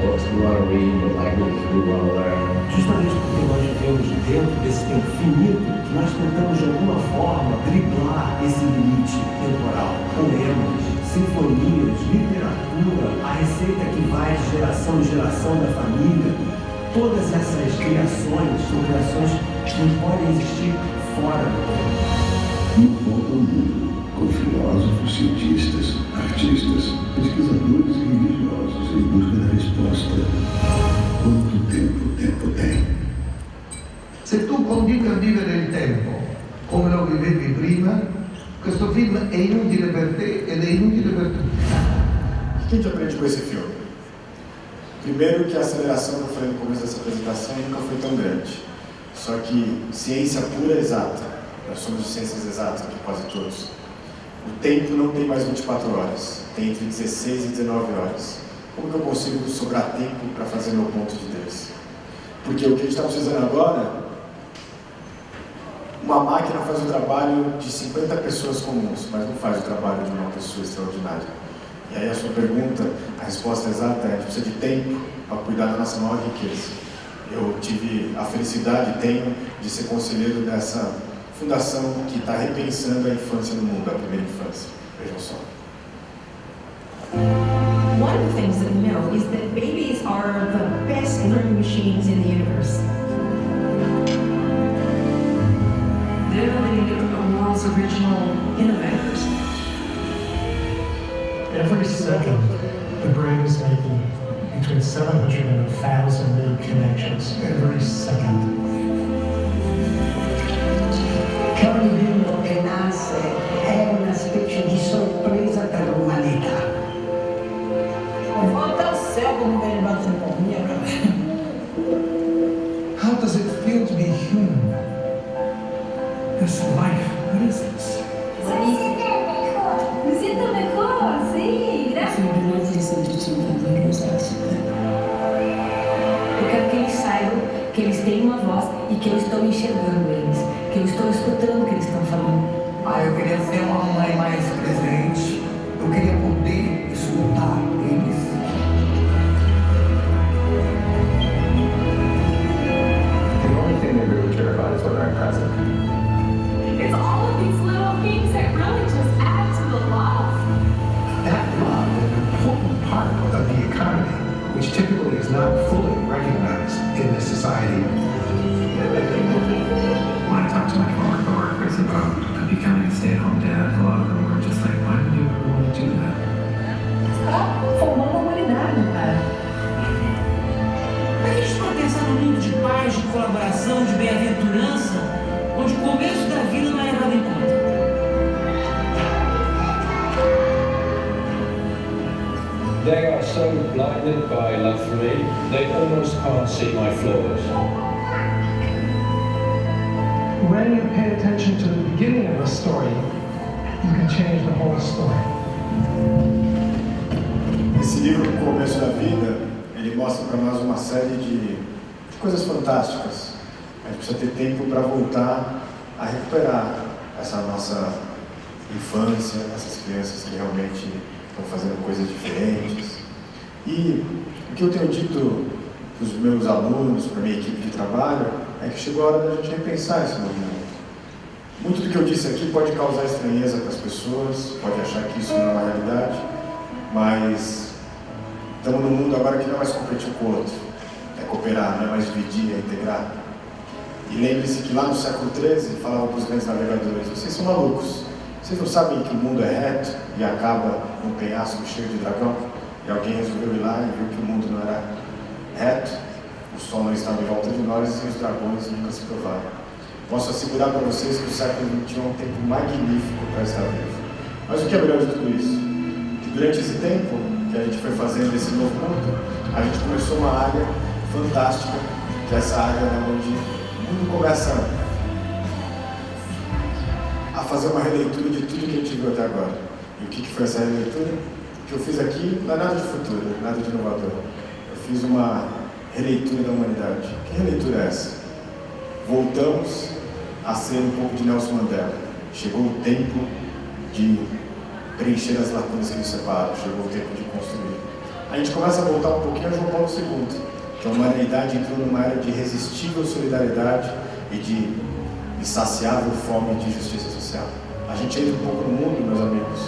books we want to read, what languages we want to learn. Justamente porque nós vivemos dentro desse tempo finito, nós tentamos de alguma forma driblar esse limite temporal. Poemas, sinfonias, literatura, a receita que vai de geração em geração da família, todas essas criações são criações que não podem existir fora do tempo. E volta ao mundo, com filósofos, cientistas, artistas, pesquisadores e religiosos em busca da resposta. Quanto tempo o tempo tem? Se tu continui a vivere il tempo come lo vivevi prima, questo film è inutile per te ed è inutile per tutti. O que a gente aprende com esse filme? Primeiro que a aceleração que eu falei no começo dessa apresentação nunca foi tão grande. Só que ciência pura é exata. Nós somos de ciências exatas aqui, quase todos. O tempo não tem mais 24 horas. Tem entre 16 e 19 horas. Como que eu consigo sobrar tempo para fazer meu ponto de Deus? Porque o que a gente está precisando agora, uma máquina faz o trabalho de 50 pessoas comuns, mas não faz o trabalho de uma pessoa extraordinária. E aí a sua pergunta, a resposta exata é: a gente precisa de tempo para cuidar da nossa maior riqueza. Eu tive a felicidade, tenho, de ser conselheiro dessa fundação que está repensando a infância no mundo, a primeira infância. Vejam só. One of the things that we know is that babies are the best learning machines in the universe. innovators. Every second, the brain is making between 700 and 1,000 new connections. Every second. Che ogni bimbo che nasce è una specie di sorpresa per l'umanità. Volta ao céu como ele bateu por minha cabeça. How does it feel to be human? This life, what is this? Me sinto mejor, sí, gracias. Eu quero que eles saibam que eles têm uma voz e que eu estou enxergando eles, que eu estou escutando o que eles estão falando. Eu queria ser uma mãe mais presente. Eu queria poder escutar eles. The only thing they really care about is whether I'm present. It's all of these little things that really just add to the love. That love is an important part of the economy, which typically is not fully recognized in this society. When I talk to my former coworkers about becoming a stay-at-home dad, a lot of them were just like, why would you ever want to do that? Formando a humanidade, cara. A gente está pensando num mundo de paz, de colaboração, de bem-aventurança, onde o começo da vida não é levado em conta. They are so blinded by love for me, they almost can't see my flaws. When you pay attention to the beginning of a story, you can change the whole story. Esse livro, O Começo da Vida, ele mostra para nós uma série de coisas fantásticas. A gente precisa ter tempo para voltar a recuperar essa nossa infância, essas crianças que realmente estão fazendo coisas diferentes. E o que eu tenho dito para os meus alunos, para a minha equipe de trabalho, é que chegou a hora da gente repensar esse movimento. Muito do que eu disse aqui pode causar estranheza para as pessoas, pode achar que isso não é uma realidade, mas estamos num mundo agora que não é mais competir com o outro, é cooperar, não é mais dividir, é integrar. E lembre-se que lá no século XIII falava para os grandes navegadores: vocês são malucos, vocês não sabem que o mundo é reto e acaba num penhasco cheio de dragão? E alguém resolveu ir lá e viu que o mundo não era reto, o sol não estava em volta de nós e os dragões nunca se provaram. Posso assegurar para vocês que o século XXI é um tempo magnífico para estar vivo. Mas o que é melhor de tudo isso? Que durante esse tempo que a gente foi fazendo esse novo mundo, a gente começou uma área fantástica, que é essa área onde o mundo começa a fazer uma releitura de tudo que a gente viu até agora. E o que foi essa releitura? O que eu fiz aqui não é nada de futuro, nada de inovador. Eu fiz uma releitura da humanidade. Que releitura é essa? Voltamos a ser um pouco de Nelson Mandela. Chegou o tempo de preencher as lacunas que nos separam, chegou o tempo de construir. A gente começa a voltar um pouquinho a João Paulo II, que a humanidade entrou numa era de irresistível solidariedade e de insaciável fome de justiça social. A gente entra um pouco no mundo, meus amigos,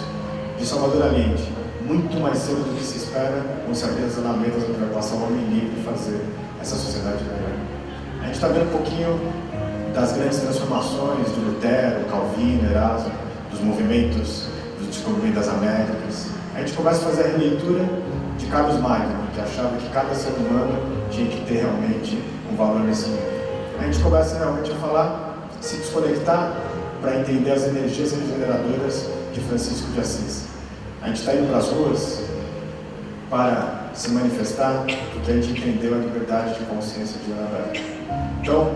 de Salvador Allende. Muito mais cedo do que se espera, vão se abrir as alamedas onde vai passar o homem livre e fazer essa sociedade melhor. A gente está vendo um pouquinho das grandes transformações de Lutero, Calvino, Erasmo, dos movimentos do descobrimento das Américas. A gente começa a fazer a releitura de Carlos Magno, que achava que cada ser humano tinha que ter realmente um valor nesse mundo. A gente começa realmente a falar, se desconectar para entender as energias regeneradoras de Francisco de Assis. A gente está indo para as ruas para se manifestar porque a gente entendeu a liberdade de consciência de Joana d'Arc. Então,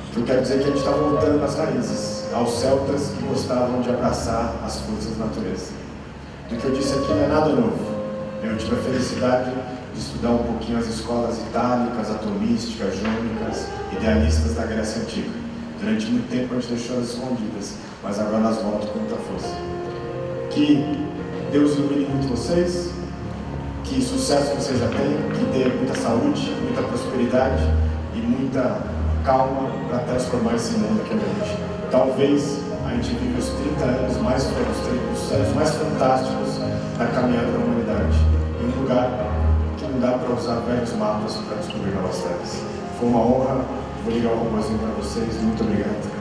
o que eu quero dizer é que a gente está voltando às raízes, aos celtas que gostavam de abraçar as forças da natureza. Do que eu disse aqui não é nada novo. Eu tive a felicidade de estudar um pouquinho as escolas itálicas, atomísticas, jônicas, idealistas da Grécia Antiga. Durante muito tempo a gente deixou elas escondidas, mas agora elas voltam com muita força. Que Deus ilumine muito vocês, que sucesso vocês já têm, que dê muita saúde, muita prosperidade e muita calma para transformar esse mundo aqui adiante. Talvez a gente vive os 30 anos mais fantásticos da caminhada da humanidade, em um lugar que não dá para usar velhos mapas para descobrir novas terras. Foi uma honra, vou ligar o robôzinho para vocês, muito obrigado.